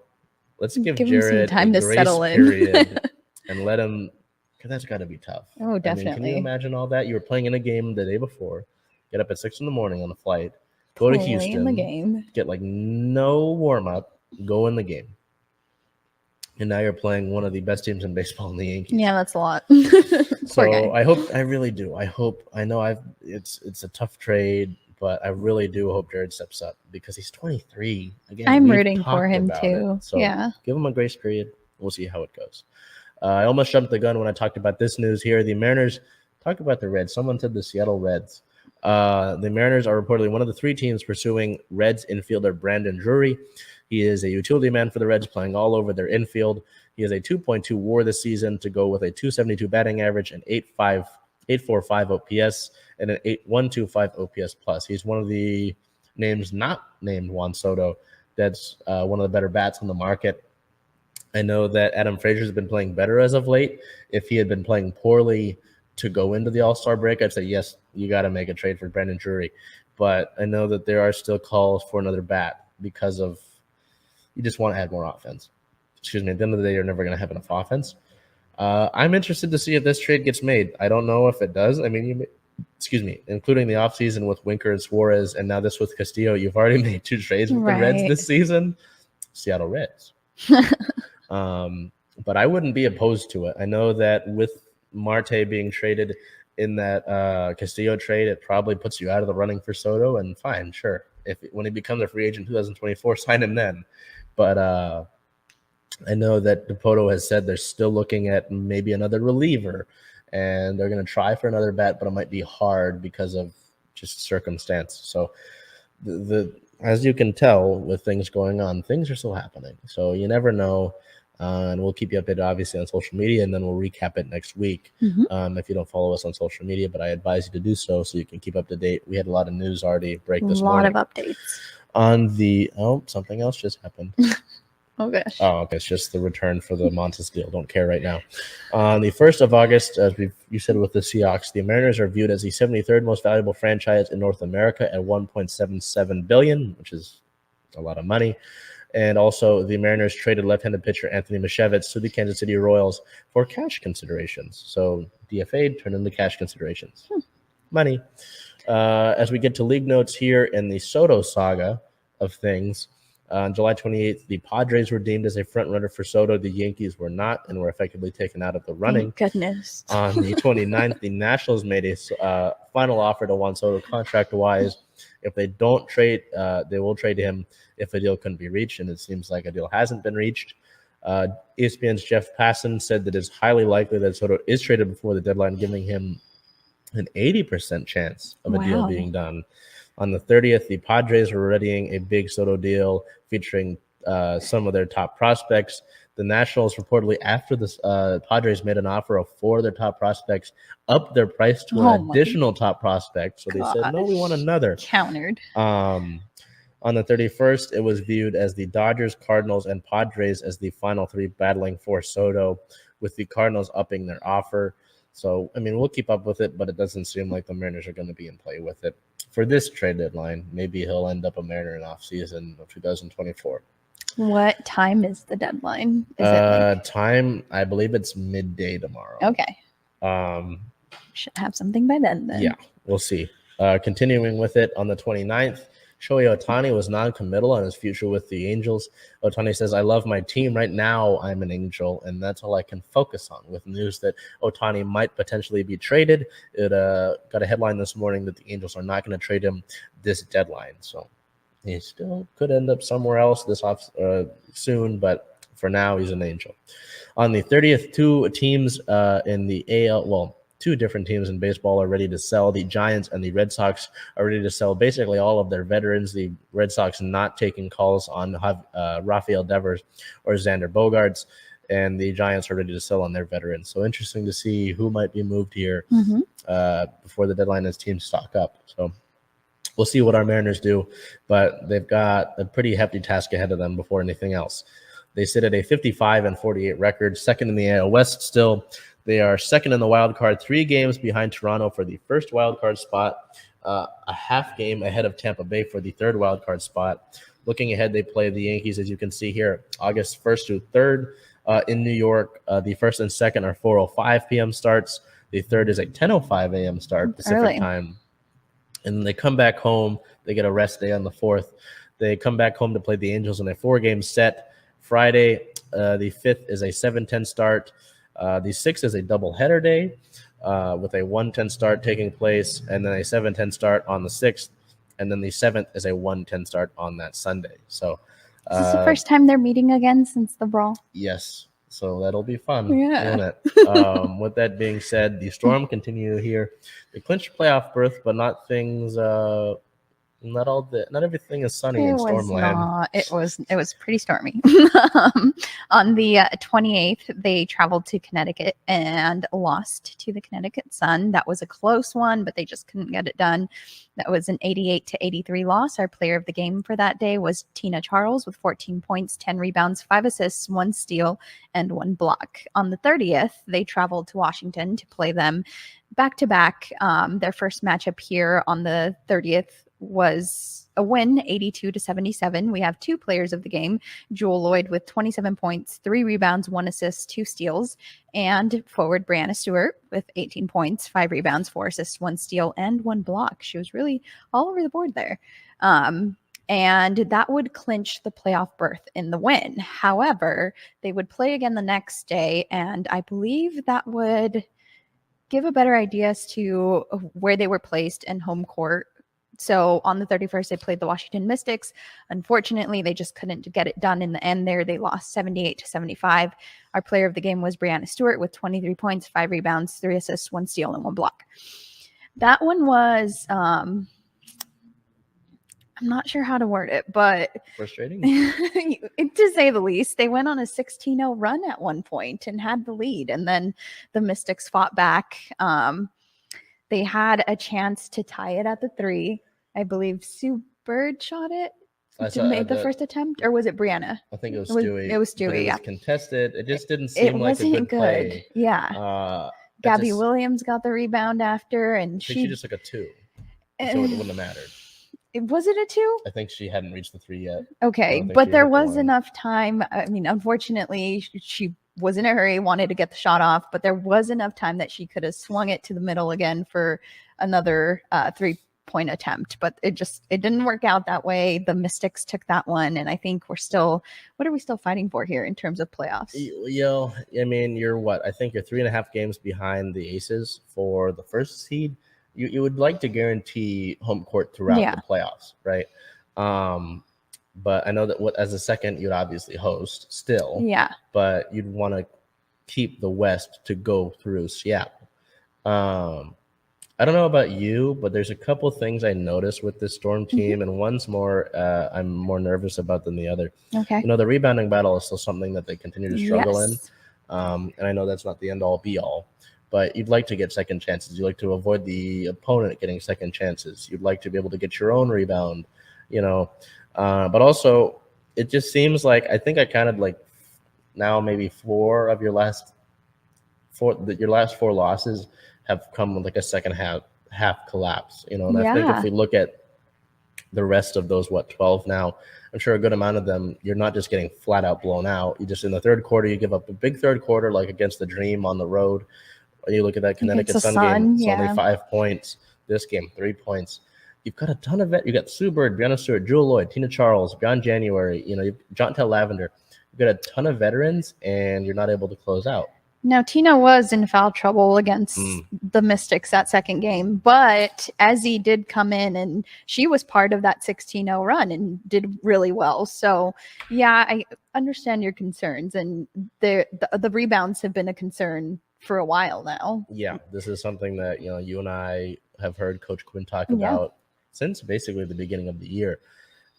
let's give Jared him some time a to grace settle period and let him, because that's got to be tough. Oh, definitely. Can you imagine all that? You were playing in a game the day before, get up at 6 a.m. on a flight, go to Houston, the game. Get like no warm-up, go in the game. And now you're playing one of the best teams in baseball in the Yankees. Yeah, that's a lot. So I really do. I know it's a tough trade, but I really do hope Jared steps up because he's 23. Again, I'm rooting for him too. So give him a grace period. We'll see how it goes. I almost jumped the gun when I talked about this news here. The Mariners, talk about the Reds. Someone said the Seattle Reds. The Mariners are reportedly one of the 3 teams pursuing Reds infielder Brandon Drury. He is a utility man for the Reds, playing all over their infield. He has a 2.2 WAR this season to go with a 272 batting average, an 8.45 OPS, and an 125 OPS plus. He's one of the names not named Juan Soto. That's one of the better bats on the market. I know that Adam Frazier's been playing better as of late. If he had been playing poorly to go into the All-Star break, I'd say, yes, you got to make a trade for Brandon Drury. But I know that there are still calls for another bat because of you just want to add more offense. Excuse me. At the end of the day, you're never going to have enough offense. I'm interested to see if this trade gets made. I don't know if it does. I mean, including the offseason with Winker and Suarez, and now this with Castillo, you've already made 2 trades with the Reds this season. Seattle Reds. But I wouldn't be opposed to it. I know that with Marte being traded in that Castillo trade, it probably puts you out of the running for Soto, and fine, sure. When he becomes a free agent in 2024, sign him then. But I know that Dipoto has said they're still looking at maybe another reliever, and they're going to try for another bat, but it might be hard because of just circumstance. So as you can tell with things going on, things are still happening. So you never know. And we'll keep you updated, obviously, on social media, and then we'll recap it next week if you don't follow us on social media. But I advise you to do so you can keep up to date. We had a lot of news already break this morning. A lot of updates. On the something else just happened. Oh, gosh. Oh, okay. It's just the return for the Montes deal. Don't care right now. On the 1st of August, as you said with the Seahawks, the Mariners are viewed as the 73rd most valuable franchise in North America at $1.77 billion, which is a lot of money. And also, the Mariners traded left-handed pitcher Anthony Mashevitz to the Kansas City Royals for cash considerations. So DFA'd turned into cash considerations. Money. As we get to league notes here in the Soto saga of things, on July 28th, the Padres were deemed as a front-runner for Soto. The Yankees were not and were effectively taken out of the running. Thank goodness. On the 29th, the Nationals made a final offer to Juan Soto contract-wise. If they don't trade, they will trade him if a deal couldn't be reached, and it seems like a deal hasn't been reached. ESPN's Jeff Passan said that it's highly likely that Soto is traded before the deadline, giving him an 80% chance of a deal being done. On the 30th, the Padres were readying a big Soto deal featuring some of their top prospects. The Nationals reportedly, after the Padres made an offer of 4 of their top prospects, upped their price to an additional top prospect. So they said, no, we want another. Countered. On the 31st, it was viewed as the Dodgers, Cardinals, and Padres as the final 3 battling for Soto, with the Cardinals upping their offer. So, I mean, we'll keep up with it, but it doesn't seem like the Mariners are going to be in play with it. For this trade deadline, maybe he'll end up a Mariner in offseason of 2024. What time is the deadline? Is it time, I believe it's midday tomorrow. Okay. Should have something by then. Yeah, we'll see. Continuing with it, on the 29th, Shohei Ohtani was non-committal on his future with the Angels. Ohtani says, I love my team. Right now, I'm an Angel, and that's all I can focus on. With news that Ohtani might potentially be traded, it got a headline this morning that the Angels are not going to trade him this deadline. So he still could end up somewhere else this off soon, but for now, he's an Angel. On the 30th, 2 teams in the AL, 2 different teams in baseball are ready to sell. The Giants and the Red Sox are ready to sell basically all of their veterans. The Red Sox not taking calls on Rafael Devers or Xander Bogaerts, and the Giants are ready to sell on their veterans. So interesting to see who might be moved here before the deadline as teams stock up. So we'll see what our Mariners do, but they've got a pretty hefty task ahead of them before anything else. They sit at a 55-48 record, second in the AL West still. They are second in the wild card, 3 games behind Toronto for the first wild card spot, a half game ahead of Tampa Bay for the third wild card spot. Looking ahead, they play the Yankees, as you can see here, August 1st through 3rd in New York. The first and second are 4:05 p.m. starts. The third is a 10:05 a.m. start Pacific time. And then they come back home. They get a rest day on the 4th. They come back home to play the Angels in a 4-game set. Friday, the 5th is a 7:10 start. The 6th is a doubleheader day with a 1:10 start taking place, and then a 7:10 start on the 6th, and then the 7th is a 1:10 start on that Sunday. So is this the first time they're meeting again since the brawl? Yes. So that'll be fun. Yeah. Won't it? With that being said, the Storm continue here. They clinched playoff berth, but not things. Not everything is sunny in Stormland. It was pretty stormy. On the 28th, they traveled to Connecticut and lost to the Connecticut Sun. That was a close one, but they just couldn't get it done. That was an 88-83 loss. Our player of the game for that day was Tina Charles with 14 points, 10 rebounds, 5 assists, 1 steal, and 1 block. On the 30th, they traveled to Washington to play them back-to-back. Their first matchup here on the 30th was a win, 82-77. We have 2 players of the game, Jewel Lloyd with 27 points, 3 rebounds, 1 assist, 2 steals, and forward Brianna Stewart with 18 points, 5 rebounds, 4 assists, 1 steal, and 1 block. She was really all over the board there. And that would clinch the playoff berth in the win. However, they would play again the next day, and I believe that would give a better idea as to where they were placed in home court. So on the 31st, they played the Washington Mystics. Unfortunately, they just couldn't get it done in the end there. They lost 78-75. Our player of the game was Brianna Stewart with 23 points, 5 rebounds, 3 assists, 1 steal, and 1 block. That one was, I'm not sure how to word it, but frustrating, to say the least. They went on a 16-0 run at one point and had the lead, and then the Mystics fought back. They had a chance to tie it at the 3. I believe Sue Bird shot it. Made the first attempt, or was it Brianna? I think it was Stewie. It was Stewie. It was contested. It just didn't seem like a good play. Yeah. Gabby Williams got the rebound after, and she just took a 2, so it wouldn't have mattered. Was it a 2? I think she hadn't reached the 3 yet. Okay, but there was enough time. I mean, unfortunately, she was in a hurry, wanted to get the shot off, but there was enough time that she could have swung it to the middle again for another 3-point attempt. But it didn't work out that way. The Mystics took that one, and I think what are we still fighting for here in terms of playoffs? I mean, you're what? I think you're 3.5 games behind the Aces for the first seed. you would like to guarantee home court throughout the playoffs, right? But I know that as a second, you'd obviously host still. Yeah. But you'd want to keep the West to go through Seattle. I don't know about you, but there's a couple things I noticed with this Storm team, and one's more I'm more nervous about than the other. Okay. The rebounding battle is still something that they continue to struggle in. And I know that's not the end-all, be-all, but you'd like to get second chances. You'd like to avoid the opponent getting second chances. You'd like to be able to get your own rebound, but also it just seems like I think I counted like now maybe four of your last four losses have come with like a second half collapse, and I think if we look at the rest of those 12 now, I'm sure a good amount of them you're not just getting flat out blown out. You just in the third quarter you give up a big third quarter like against the Dream on the road. You look at that Connecticut Sun game, it's only 5 points. This game 3 points. You've got a ton of you got Sue Bird, Brianna Stewart, Jewel Lloyd, Tina Charles, John January, John Tell Lavender. You've got a ton of veterans and you're not able to close out. Now, Tina was in foul trouble against the Mystics that second game, but Ezzy did come in, and she was part of that 16-0 run and did really well. So, yeah, I understand your concerns, and the rebounds have been a concern for a while now. Yeah, this is something that, you and I have heard Coach Quinn talk about since basically the beginning of the year.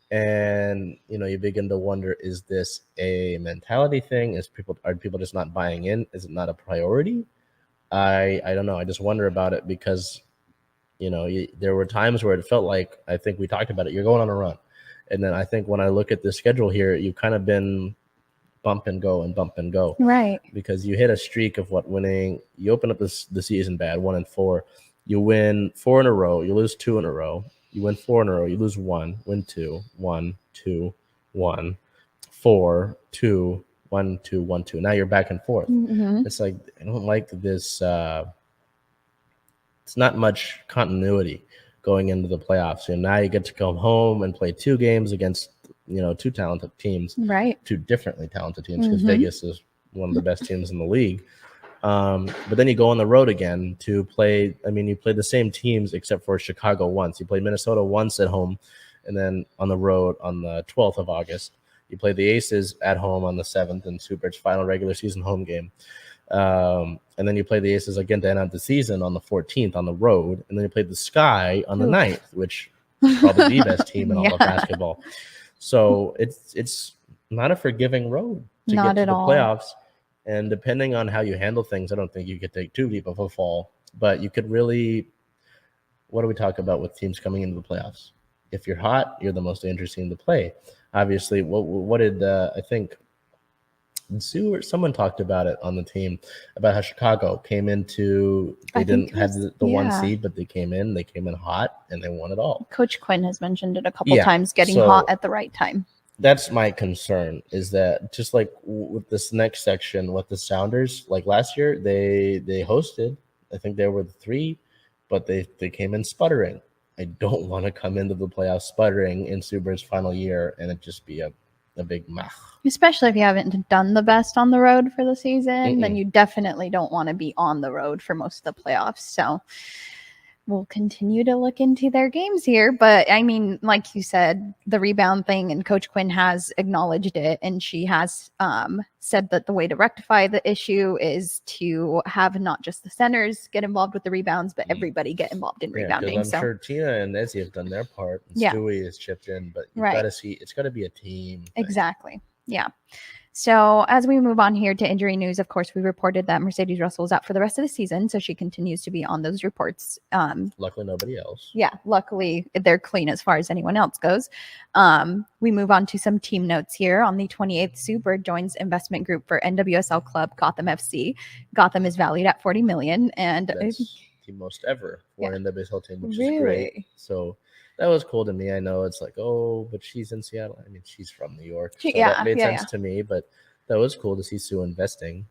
And you begin to wonder, is this a mentality thing? Are people just not buying in? Is it not a priority? I don't know. I just wonder about it because there were times where it felt like, I think we talked about it, you're going on a run, and then I think when I look at the schedule here, you've kind of been bump and go, right? Because you hit a streak of winning. You open up the season bad, 1-4. You win 4 in a row. You lose 2 in a row. You win 4 in a row. You lose 1, win 2, 1, 2, 1, 4, 2, 1, 2, 1, 2. Now you're back and forth. It's like, I don't like this. It's not much continuity going into the playoffs. And now you get to come home and play 2 games against, 2 talented teams, right? 2 differently talented teams, because Vegas is one of the best teams in the league. But then you go on the road again to play. I mean, you play the same teams except for Chicago once. You play Minnesota once at home, and then on the road on the 12th of August. You play the Aces at home on the 7th in Super's final regular season home game. And then you play the Aces again to end out the season on the 14th on the road. And then you play the Sky on the 9th, which is probably the best team in all of basketball. So it's not a forgiving road to get to the playoffs. And depending on how you handle things, I don't think you could take too deep of a fall. But you could really – what do we talk about with teams coming into the playoffs? If you're hot, you're the most interesting to play. Obviously, what did I think Sue or someone talked about it on the team about how Chicago came into – they didn't have the 1 seed, but they came in hot, and they won it all. Coach Quinn has mentioned it a couple times, getting hot at the right time. That's my concern, is that just like with this next section with the Sounders, like last year, they hosted. I think they were the 3, but they came in sputtering. I don't want to come into the playoffs sputtering in Suber's final year and it just be a big mach. Especially if you haven't done the best on the road for the season, then you definitely don't want to be on the road for most of the playoffs. So we'll continue to look into their games here. But I mean, like you said, the rebound thing, and Coach Quinn has acknowledged it. And she has said that the way to rectify the issue is to have not just the centers get involved with the rebounds, but everybody get involved in rebounding. I'm sure Tina and Ezzy have done their part. And Stewie has chipped in, but you've got to see, it's got to be a team thing. Exactly. Yeah. So as we move on here to injury news, of course, we reported that Mercedes Russell is out for the rest of the season. So she continues to be on those reports. Luckily, nobody else. Yeah, luckily, they're clean as far as anyone else goes. We move on to some team notes here. On the 28th, Sue Bird joins investment group for NWSL club Gotham FC. Gotham is valued at $40 million. And that's the most ever for an NWSL team, which is great. So that was cool to me. I know it's like, oh, but she's in Seattle. I mean, she's from New York. So that made sense to me, but that was cool to see Sue investing.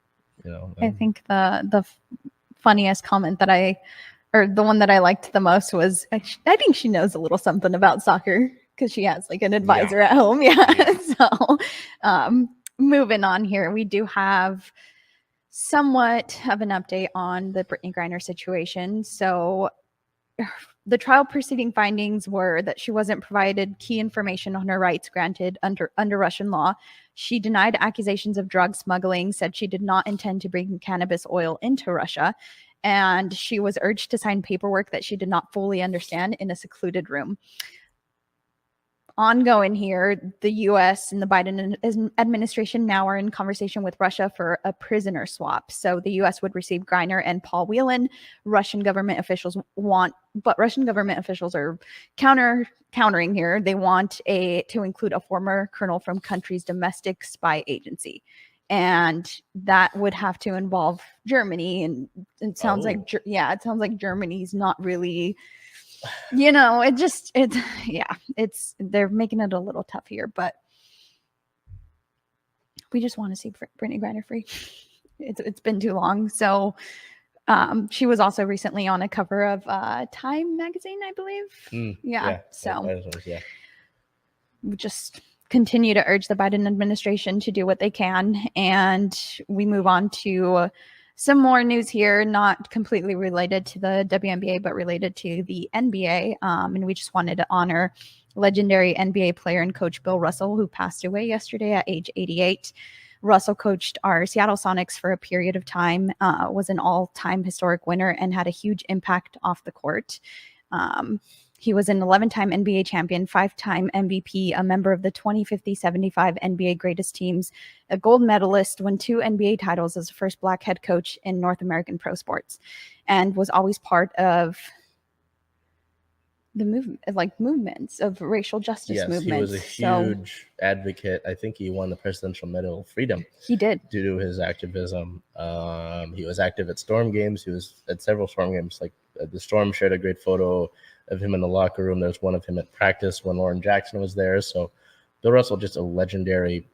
I think the funniest comment that the one that I liked the most was, I think she knows a little something about soccer because she has like an advisor at home. So moving on here, we do have somewhat of an update on the Brittany Griner situation. So the trial proceeding findings were that she wasn't provided key information on her rights granted under Russian law. She denied accusations of drug smuggling, said she did not intend to bring cannabis oil into Russia, and she was urged to sign paperwork that she did not fully understand in a secluded room. Ongoing here, the U.S. and the Biden administration now are in conversation with Russia for a prisoner swap. So the U.S. would receive Griner and Paul Whelan. Russian government officials are countering here. They want to include a former colonel from country's domestic spy agency. And that would have to involve Germany. And it sounds it sounds like Germany's not really... they're making it a little tough here, but we just want to see Brittany Griner free. It's been too long. So she was also recently on a cover of Time magazine, I believe. So we just continue to urge the Biden administration to do what they can. And we move on to some more news here, not completely related to the WNBA, but related to the NBA. And we just wanted to honor legendary NBA player and coach Bill Russell, who passed away yesterday at age 88. Russell coached our Seattle Sonics for a period of time, was an all-time historic winner, and had a huge impact off the court. He was an 11-time NBA champion, 5-time MVP, a member of the 2050-75 NBA greatest teams, a gold medalist, won 2 NBA titles as the first Black head coach in North American pro sports, and was always part of the movements of racial justice movements. He was a huge advocate. I think he won the Presidential Medal of Freedom. He did. Due to his activism. He was active at Storm games. He was at several Storm games. Like the Storm shared a great photo of him in the locker room. There's one of him at practice when Lauren Jackson was there. So Bill Russell, just a legendary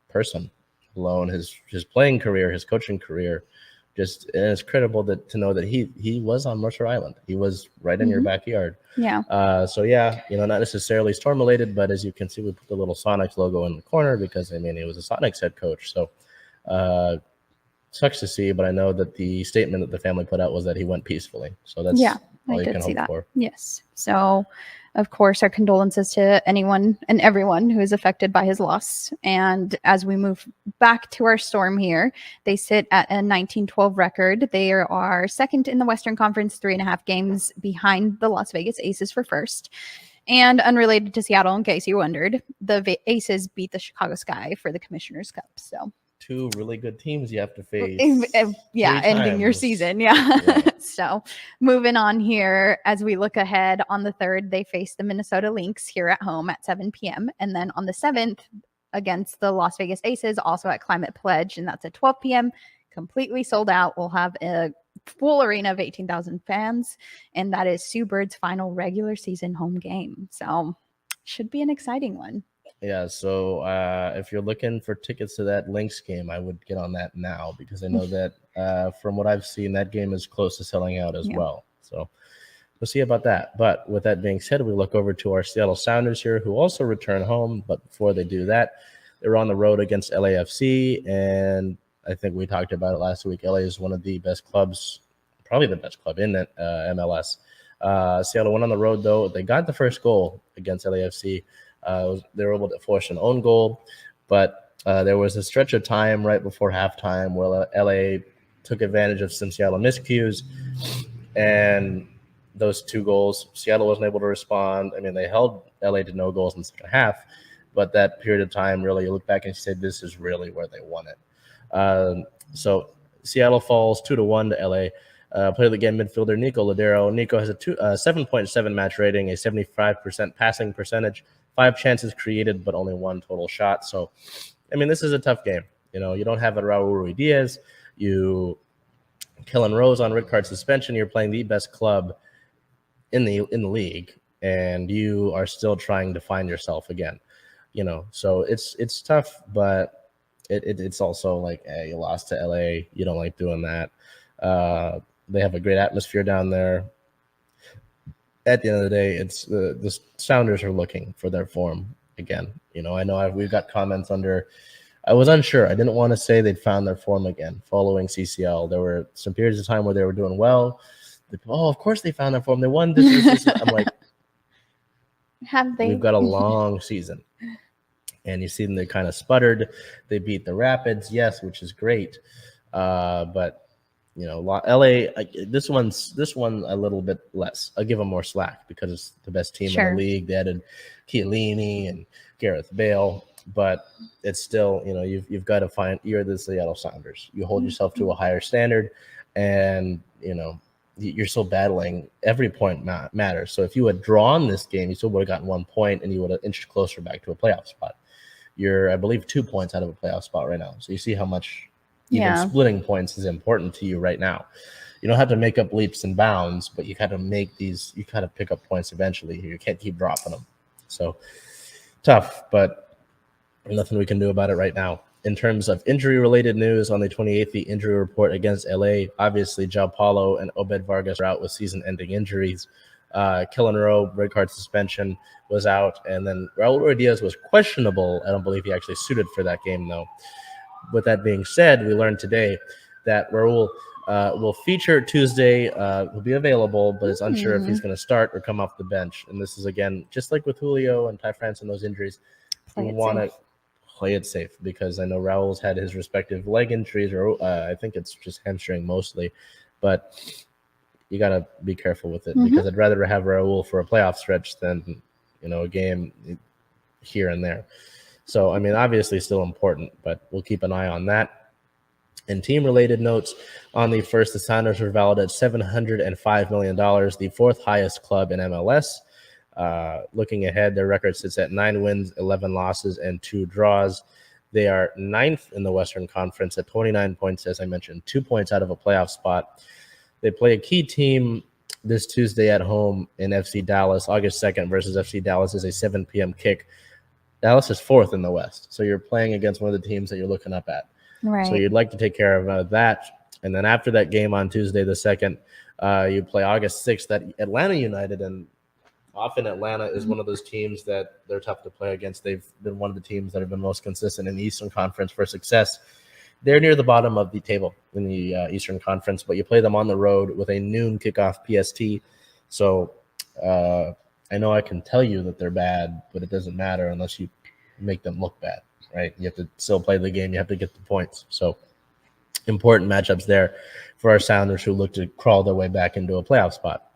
person, alone his playing career, his coaching career. And it's credible to know that he was on Mercer Island. He was right in your backyard. Yeah. Not necessarily Storm related, but as you can see, we put the little Sonics logo in the corner because he was a Sonics head coach. So sucks to see, but I know that the statement that the family put out was that he went peacefully. So that's all you can hope for. Yes. So, of course, our condolences to anyone and everyone who is affected by his loss. And as we move back to our Storm here, they sit at a 19-12 record. They are second in the Western Conference, 3.5 games behind the Las Vegas Aces for first. And unrelated to Seattle, in case you wondered, the Aces beat the Chicago Sky for the Commissioner's Cup. So 2 really good teams you have to face. Ending your season. So moving on here, as we look ahead on the 3rd, they face the Minnesota Lynx here at home at 7 p.m. And then on the 7th against the Las Vegas Aces, also at Climate Pledge, and that's at 12 p.m. Completely sold out. We'll have a full arena of 18,000 fans, and that is Sue Bird's final regular season home game. So should be an exciting one. Yeah, so if you're looking for tickets to that Lynx game, I would get on that now because I know that from what I've seen, that game is close to selling out as well. So we'll see about that. But with that being said, we look over to our Seattle Sounders here, who also return home. But before they do that, they're on the road against LAFC, and I think we talked about it last week. LA is one of the best clubs, probably the best club in MLS. Seattle went on the road, though. They got the first goal against LAFC. They were able to force an own goal, but there was a stretch of time right before halftime where LA took advantage of some Seattle miscues, and those 2 goals, Seattle wasn't able to respond. I mean, they held LA to no goals in the second half, but that period of time, really, you look back and say this is really where they won it. So Seattle falls 2-1 to LA. Player of the game midfielder Nico Ladero. Nico has a 7.7 match rating, a 75% passing percentage, 5 chances created, but only 1 total shot. So, I mean, this is a tough game. You don't have a Raul Ruidiaz. Kellen Rose on red card suspension. You're playing the best club in the league, and you are still trying to find yourself again. So it's tough, but it's also like, hey, you lost to LA. You don't like doing that. They have a great atmosphere down there. At the end of the day, it's the Sounders are looking for their form again. I know we've got comments under. I was unsure. I didn't want to say they'd found their form again following CCL. There were some periods of time where they were doing well, of course they found that for him. They won this. I'm like, have they? We've got a long season. And you see them, they kind of sputtered. They beat the Rapids, yes, which is great. But LA, this one a little bit less. I'll give them more slack because it's the best team in the league. They added Chiellini and Gareth Bale, but it's still, you've got to find, you're the Seattle Sounders. You hold yourself to a higher standard, and you're still battling. Every point matters. So if you had drawn this game, you still would have gotten 1 point, and you would have inched closer back to a playoff spot. You're, I believe, 2 points out of a playoff spot right now. So you see how much even splitting points is important to you right now. You don't have to make up leaps and bounds, but you got to pick up points eventually. You can't keep dropping them. So tough, but nothing we can do about it right now. In terms of injury-related news, on the 28th, the injury report against LA, obviously João Paulo and Obed Vargas are out with season-ending injuries. Kellen Rowe, red card suspension, was out, and then Raul Ruidiaz was questionable. I don't believe he actually suited for that game, though. With that being said, we learned today that Raul will feature Tuesday. Will be available, but is unsure if he's going to start or come off the bench. And this is, again, just like with Julio and Ty France and those injuries, we want to play it safe, because I know Raul's had his respective leg injuries, or I think it's just hamstring mostly, but you got to be careful with it, because I'd rather have Raul for a playoff stretch than, a game here and there. So, I mean, obviously still important, but we'll keep an eye on that. And team-related notes, on the first, the Sounders were valued at $705 million, the fourth highest club in MLS. Looking ahead, their record sits at 9 wins, 11 losses, and 2 draws. They are 9th in the Western Conference at 29 points, as I mentioned, 2 points out of a playoff spot. They play a key team this Tuesday at home in FC Dallas, August 2nd versus FC Dallas is a 7 p.m. kick. Dallas is 4th in the West, so you're playing against one of the teams that you're looking up at. Right. So you'd like to take care of that. And then after that game on Tuesday the 2nd, you play August 6th at Atlanta United, and often Atlanta is one of those teams that they're tough to play against. They've been one of the teams that have been most consistent in the Eastern Conference for success. They're near the bottom of the table in the Eastern Conference, but you play them on the road with a noon kickoff PST. So I know I can tell you that they're bad, but it doesn't matter unless you make them look bad, right? You have to still play the game. You have to get the points. So important matchups there for our Sounders, who look to crawl their way back into a playoff spot.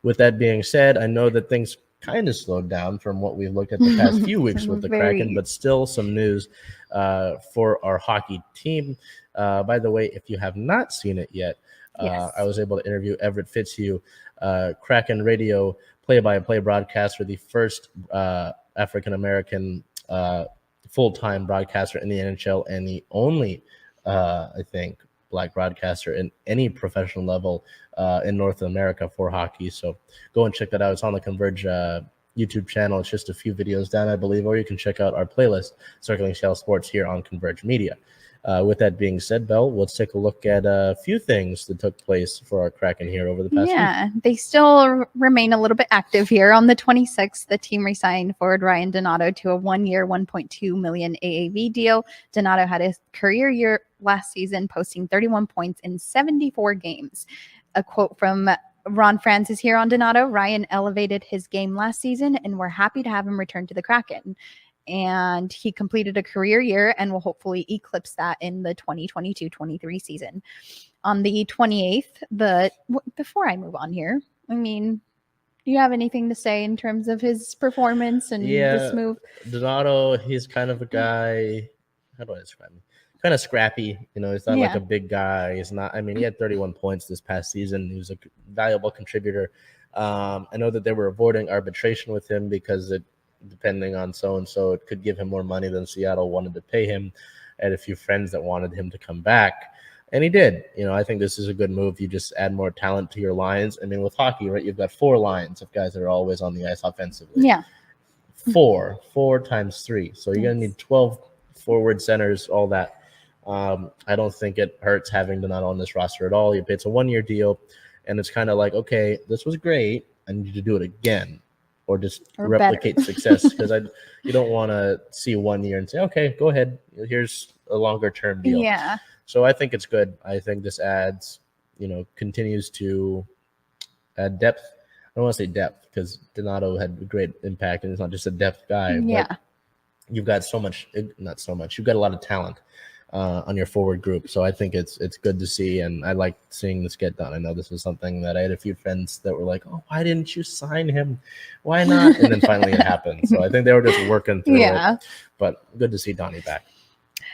With that being said, I know that things kind of slowed down from what we've looked at the past few weeks with the Kraken, but still some news for our hockey team. By the way, if you have not seen it yet, I was able to interview Everett Fitzhugh, Kraken radio play-by-play broadcaster, the first African-American full-time broadcaster in the NHL, and the only, I think, Black broadcaster in any professional level in North America for hockey. So go and check that out. It's on the Converge YouTube channel. It's just a few videos down, I believe, or you can check out our playlist, Circling Seattle Sports, here on Converge Media. With that being said, Belle, let's take a look at a few things that took place for our Kraken here over the past week. They still remain a little bit active here. On the 26th, the team re-signed forward Ryan Donato to a 1-year, $1.2 million AAV deal. Donato had a career year last season, posting 31 points in 74 games. A quote from Ron Francis here on Donato: Ryan elevated his game last season, and we're happy to have him return to the Kraken. And he completed a career year and will hopefully eclipse that in the 2022-23 season. On the 28th, before I move on here, I mean, do you have anything to say in terms of his performance and this move? Donato, he's kind of a guy, how do I describe him? Kind of scrappy, he's not like a big guy. He's not, he had 31 points this past season. He was a valuable contributor. I know that they were avoiding arbitration with him because depending on so-and-so, it could give him more money than Seattle wanted to pay him. I had a few friends that wanted him to come back, and he did. I think this is a good move. You just add more talent to your lines. With hockey, right, you've got 4 lines of guys that are always on the ice offensively. Yeah. 4 times 3. So you're going to need 12 forward centers, all that. I don't think it hurts having Donato on this roster at all. It's a 1-year deal, and it's kind of like, okay, this was great. I need you to do it again. Or just replicate success, because you don't want to see 1 year and say, okay, go ahead, here's a longer term deal. Yeah. So I think it's good. I think this adds, continues to depth. I don't want to say depth because Donato had a great impact, and he's not just a depth guy. Yeah. But you've got not so much. You've got a lot of talent on your forward group. So I think it's good to see, and I like seeing this get done. I know this is something that I had a few friends that were like, "Oh, why didn't you sign him? Why not?" And then finally it happened. So I think they were just working through it. But good to see Donnie back.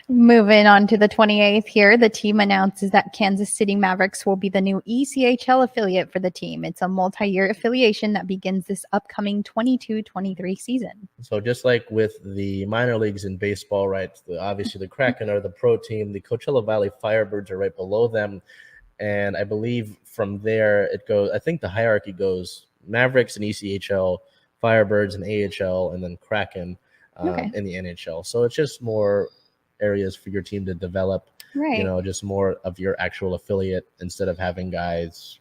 Moving on to the 28th here, the team announces that Kansas City Mavericks will be the new ECHL affiliate for the team. It's a multi-year affiliation that begins this upcoming 22-23 season. So just like with the minor leagues in baseball, right, obviously the Kraken are the pro team. The Coachella Valley Firebirds are right below them. And I believe from there it goes, I think the hierarchy goes Mavericks and ECHL, Firebirds and AHL, and then Kraken in the NHL. So it's just more areas for your team to develop, just more of your actual affiliate instead of having guys,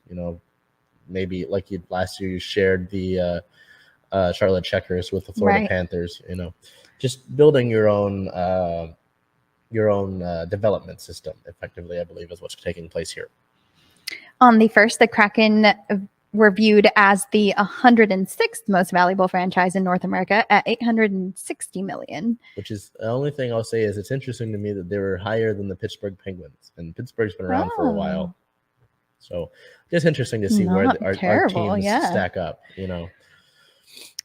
maybe like last year you shared the Charlotte Checkers with the Florida Panthers, just building your own development system effectively, I believe is what's taking place here. On the first, the Kraken were viewed as the 106th most valuable franchise in North America at $860 million. Which is the only thing I'll say is it's interesting to me that they were higher than the Pittsburgh Penguins, and Pittsburgh's been around for a while. So just interesting to see where our teams stack up,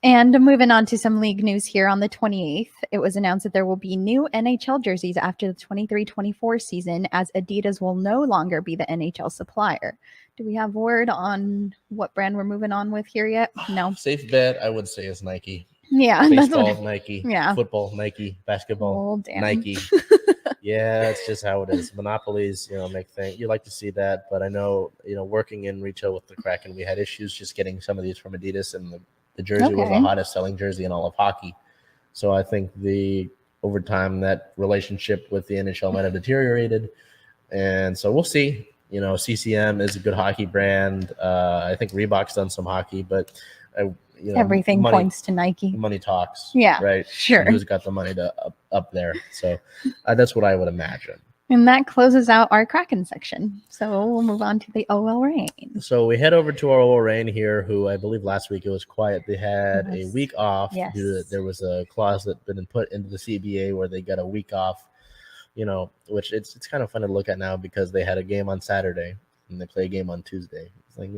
And moving on to some league news here on the 28th, it was announced that there will be new NHL jerseys after the 23-24 season, as Adidas will no longer be the NHL supplier. Do we have word on what brand we're moving on with here yet? No. Safe bet, I would say, is Nike. Yeah. Baseball, Nike. Yeah. Football, Nike. Basketball, Nike. Yeah, it's just how it is. Monopolies, make things. You like to see that, but I know, working in retail with the Kraken, we had issues just getting some of these from Adidas, and the jersey was the hottest selling jersey in all of hockey. So I think over time that relationship with the NHL might have deteriorated. And so we'll see. CCM is a good hockey brand. I think Reebok's done some hockey, but everything points to Nike. Money talks. Yeah, right. Sure. Who's got the money to up there? So that's what I would imagine. And that closes out our Kraken section. So we'll move on to the OL Reign. So we head over to our OL Reign here, who I believe last week it was quiet. They had a week off. Yes. Due to, there was a clause that had been put into the CBA where they got a week off, which it's kind of fun to look at now because they had a game on Saturday and they play a game on Tuesday. It's like,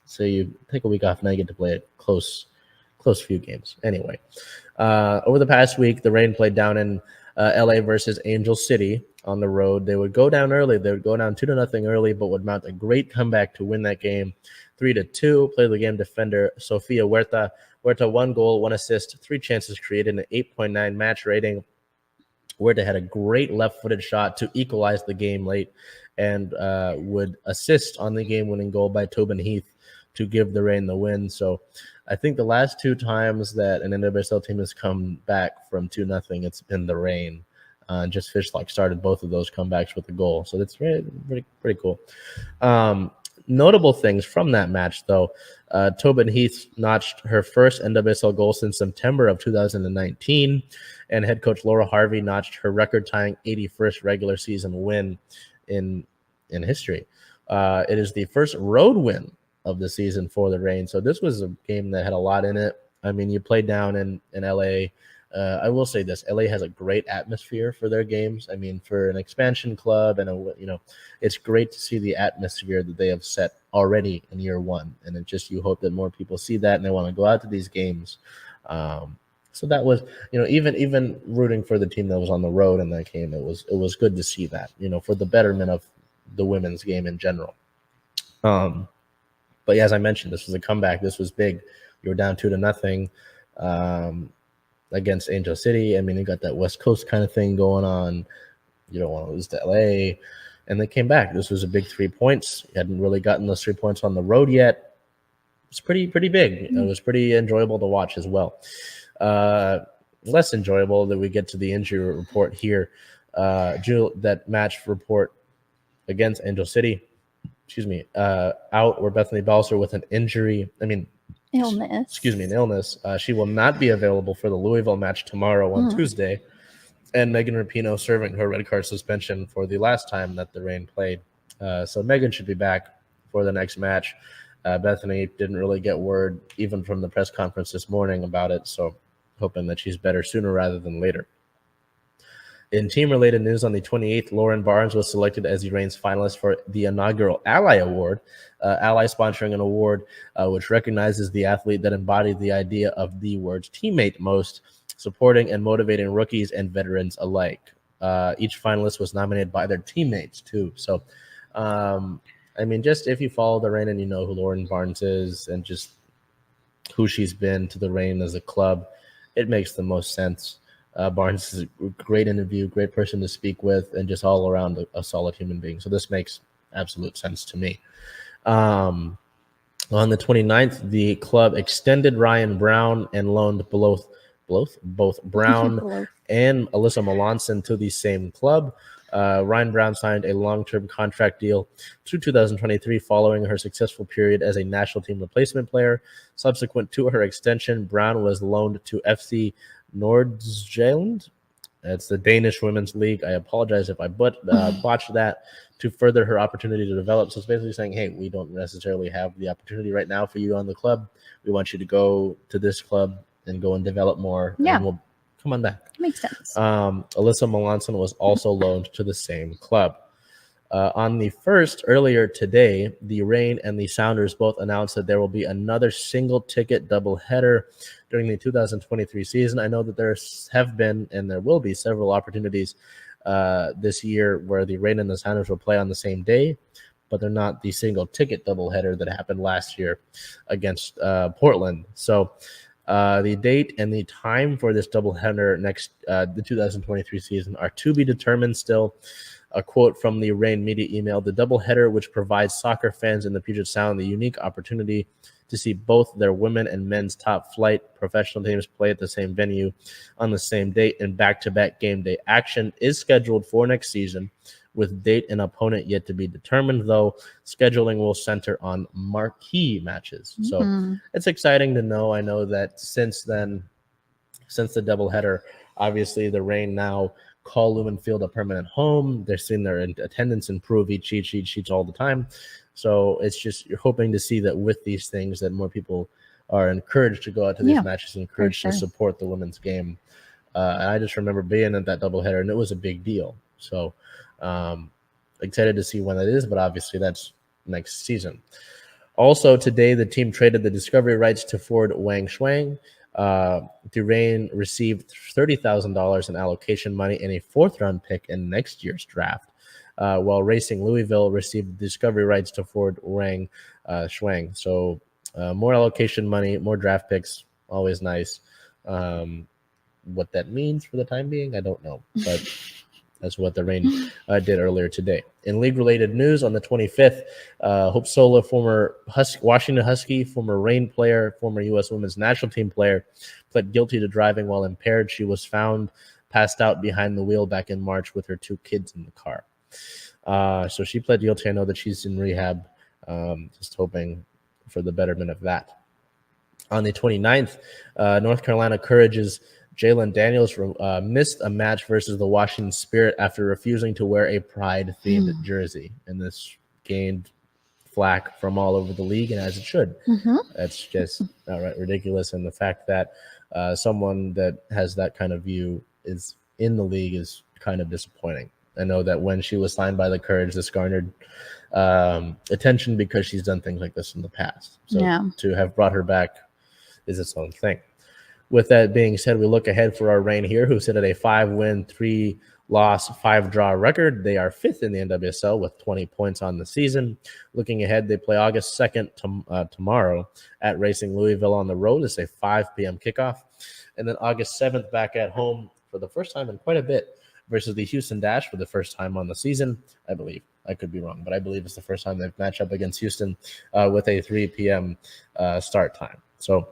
so you take a week off, now you get to play a close few games. Anyway, over the past week, the Reign played down in LA versus Angel City on the road. They would go down early. They would go down 2-0 early, but would mount a great comeback to win that game 3-2. Play the game defender Sofia Huerta. Huerta 1 goal, 1 assist, 3 chances created, an 8.9 match rating. Huerta had a great left-footed shot to equalize the game late and would assist on the game-winning goal by Tobin Heath to give the Reign the win. So I think the last 2 times that an NWSL team has come back from 2-0, it's been the Reign. Just Fishlock started both of those comebacks with a goal. So that's pretty cool. Notable things from that match, though. Tobin Heath notched her first NWSL goal since September of 2019, and head coach Laura Harvey notched her record-tying 81st regular season win in history. It is the first road win of the season for the Reign. So this was a game that had a lot in it. I mean, you played down in LA. I will say this: LA has a great atmosphere for their games. I mean, for an expansion club, and it's great to see the atmosphere that they have set already in year one. And it just, you hope that more people see that and they want to go out to these games. So that was, even rooting for the team that was on the road in that game, it was good to see that, for the betterment of the women's game in general. But yeah, as I mentioned, this was a comeback. This was big. You were down 2-0. Against Angel City. I mean, you got that West Coast kind of thing going on. You don't want to lose to LA. And they came back. This was a big 3 points. You hadn't really gotten those 3 points on the road yet. It's pretty big. It was pretty enjoyable to watch as well. Less enjoyable that we get to the injury report here. That match report against Angel City, out were Bethany Balser with an injury. Illness. An illness. She will not be available for the Louisville match tomorrow on Tuesday. And Megan Rapinoe serving her red card suspension for the last time that the Reign played. So Megan should be back for the next match. Bethany didn't really get word even from the press conference this morning about it, so hoping that she's better sooner rather than later. In team-related news, on the 28th, Lauren Barnes was selected as the Reigns finalist for the inaugural Ally Award. Ally sponsoring an award which recognizes the athlete that embodied the idea of the words teammate most, supporting and motivating rookies and veterans alike. Each finalist was nominated by their teammates, too. So, just if you follow the Reign and you know who Lauren Barnes is and just who she's been to the Reign as a club, it makes the most sense. Barnes is a great interview, great person to speak with, and just all around a solid human being. So this makes absolute sense to me. On the 29th, the club extended Ryan Brown and loaned both Brown and Alyssa Melanson to the same club. Ryan Brown signed a long-term contract deal through 2023 following her successful period as a national team replacement player. Subsequent to her extension, Brown was loaned to FC Nordsjælland. That's the Danish Women's League. I apologize if I botched that, to further her opportunity to develop. So it's basically saying, hey, we don't necessarily have the opportunity right now for you on the club. We want you to go to this club and go and develop more. Yeah. And we'll come on back. Makes sense. Alyssa Melanson was also loaned to the same club. On the 1st, earlier today, the Reign and the Sounders both announced that there will be another single-ticket doubleheader during the 2023 season. I know that there have been and there will be several opportunities this year where the Reign and the Sounders will play on the same day, but they're not the single-ticket doubleheader that happened last year against Portland. So the date and the time for this doubleheader the 2023 season are to be determined still. A quote from the Reign media email: the doubleheader, which provides soccer fans in the Puget Sound the unique opportunity to see both their women and men's top flight professional teams play at the same venue on the same date in back-to-back game day action, is scheduled for next season, with date and opponent yet to be determined, though scheduling will center on marquee matches. So it's exciting to know. I know that since the doubleheader, obviously the Reign now call Lumen Field a permanent home. They're seeing their attendance improve each sheets all the time. So it's just, you're hoping to see that with these things that more people are encouraged to go out to these matches, encouraged to support the women's game. And I just remember being at that doubleheader, and it was a big deal. So excited to see when that is, but obviously that's next season. Also today, the team traded the discovery rights to forward Wang Shuang. The Reign received $30,000 in allocation money and a 4th-round pick in next year's draft, while Racing Louisville received discovery rights to forward Wang Shuang. So more allocation money, more draft picks, always nice. What that means for the time being, I don't know, but that's what the Reign did earlier today. In league-related news, on the 25th, Hope Sola, former Washington Husky, former Reign player, former U.S. Women's National Team player, pled guilty to driving while impaired. She was found passed out behind the wheel back in March with her 2 kids in the car. So she pled guilty. I know that she's in rehab, just hoping for the betterment of that. On the 29th, North Carolina Courage's Jalen Daniels missed a match versus the Washington Spirit after refusing to wear a Pride-themed jersey, and this gained flack from all over the league, and as it should. That's just outright ridiculous, and the fact that someone that has that kind of view is in the league is kind of disappointing. I know that when she was signed by the Courage, this garnered attention because she's done things like this in the past. So to have brought her back is its own thing. With that being said, we look ahead for our Reign here, who sit at a 5-win, 3-loss, 5-draw record. They are 5th in the NWSL with 20 points on the season. Looking ahead, they play August 2nd tomorrow at Racing Louisville on the road. It's a 5 p.m. kickoff. And then August 7th back at home for the first time in quite a bit versus the Houston Dash for the first time on the season, I believe. I could be wrong, but I believe it's the first time they've matched up against Houston with a 3 p.m. Start time. So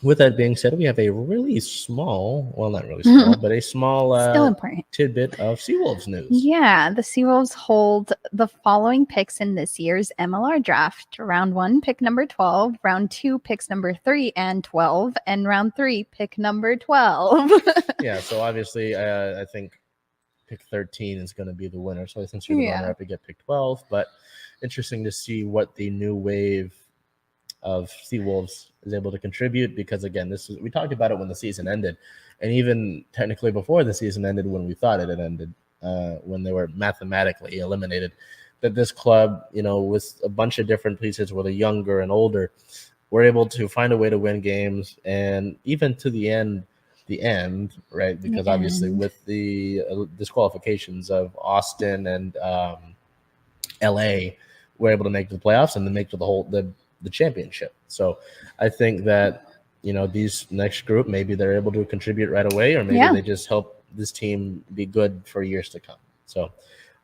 with that being said, we have a really small, well, not really small, but a small still important tidbit of Seawolves news. Yeah, the Seawolves hold the following picks in this year's MLR draft. Round 1, pick number 12. Round 2, picks number 3 and 12. And round 3, pick number 12. Yeah, so obviously I think pick 13 is going to be the winner. So since you're the runner-up, you get pick 12. But interesting to see what the new wave of Seawolves is able to contribute, because again, we talked about it when the season ended, and even technically before the season ended, when we thought it had ended, when they were mathematically eliminated, that this club, with a bunch of different pieces, whether younger and older, were able to find a way to win games, and even to the end, right? Because obviously with the disqualifications of Austin and LA, were able to make the playoffs and then make the championship. So I think that these next group, maybe they're able to contribute right away, or maybe they just help this team be good for years to come. So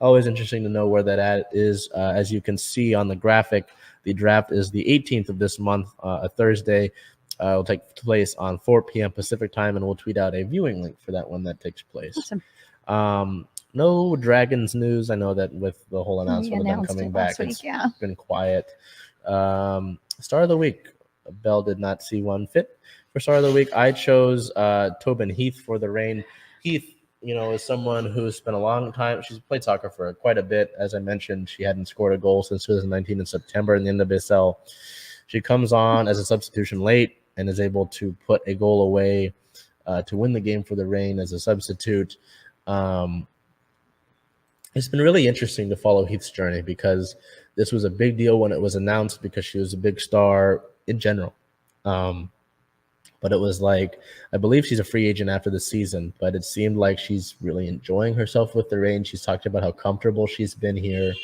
always interesting to know where that is. As you can see on the graphic, the draft is the 18th of this month, a Thursday. It'll take place on 4 p.m. Pacific time, and we'll tweet out a viewing link for that when that takes place. Awesome. No Dragons news. I know that with the whole announcement of them coming back, it's been quiet. Star of the week. Bell did not see one fit for Star of the week. I chose Tobin Heath for the Reign. Heath, is someone who spent a long time. She's played soccer for quite a bit. As I mentioned, she hadn't scored a goal since 2019 in September in the NWSL. She comes on as a substitution late and is able to put a goal away to win the game for the Reign as a substitute. It's been really interesting to follow Heath's journey, because this was a big deal when it was announced, because she was a big star in general. But it was like, I believe she's a free agent after the season, but it seemed like she's really enjoying herself with the Reign. She's talked about how comfortable she's been here.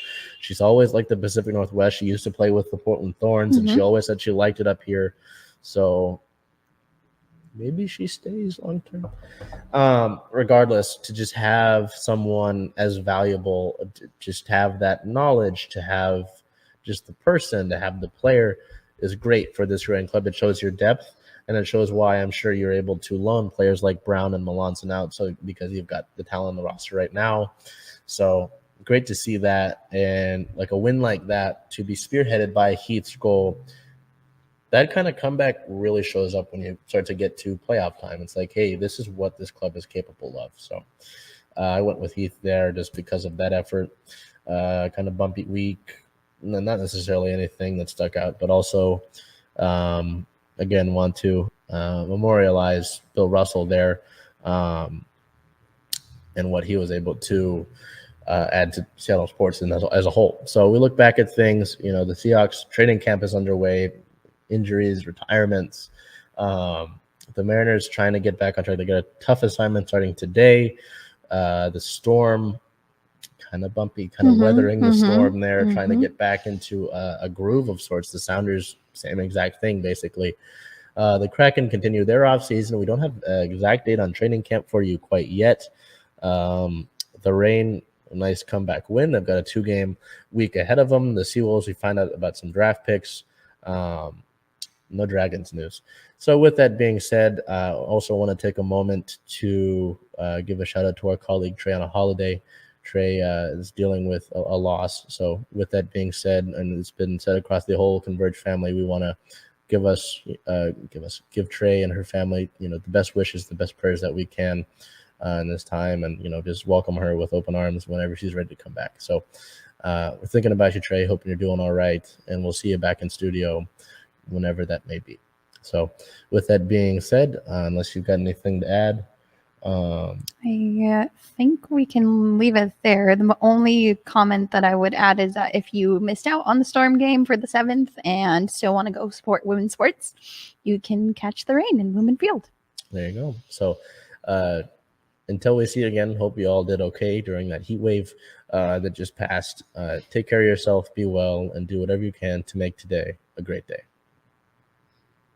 She's always liked the Pacific Northwest. She used to play with the Portland Thorns, and she always said she liked it up here. So maybe she stays long term. Regardless, to just have someone as valuable, to just have that knowledge, to have just the person, to have the player, is great for this Reign club. It shows your depth, and it shows why I'm sure you're able to loan players like Brown and Melanson out, so because you've got the talent on the roster right now. So great to see that, and like a win like that to be spearheaded by Heath's goal. That kind of comeback really shows up when you start to get to playoff time. It's like, hey, this is what this club is capable of. So I went with Heath there just because of that effort. Kind of bumpy week. Not necessarily anything that stuck out, but also, again, want to memorialize Bill Russell there and what he was able to add to Seattle sports as a whole. So we look back at things. The Seahawks training camp is underway. Injuries, retirements. The Mariners trying to get back on track. They got a tough assignment starting today. The Storm, kind of bumpy, kind of weathering the storm there, trying to get back into a groove of sorts. The Sounders, same exact thing, basically. The Kraken continue their offseason. We don't have an exact date on training camp for you quite yet. The Reign, a nice comeback win. They've got a 2-game week ahead of them. The Seawolves, we find out about some draft picks. No Dragons news. So with that being said, I also want to take a moment to give a shout out to our colleague Trey on a holiday. Trey is dealing with a loss. So with that being said, and it's been said across the whole Converge family, we want to give Trey and her family, the best wishes, the best prayers that we can in this time, and just welcome her with open arms whenever she's ready to come back. So we're thinking about you, Trey. Hoping you're doing all right, and we'll see you back in studio whenever that may be. So with that being said, unless you've got anything to add, I think we can leave it there. The only comment that I would add is that if you missed out on the Storm game for the 7th and still want to go support women's sports, you can catch the Reign in Lumen Field. There you go. So until we see you again, hope you all did okay during that heat wave that just passed. Take care of yourself, be well, and do whatever you can to make today a great day.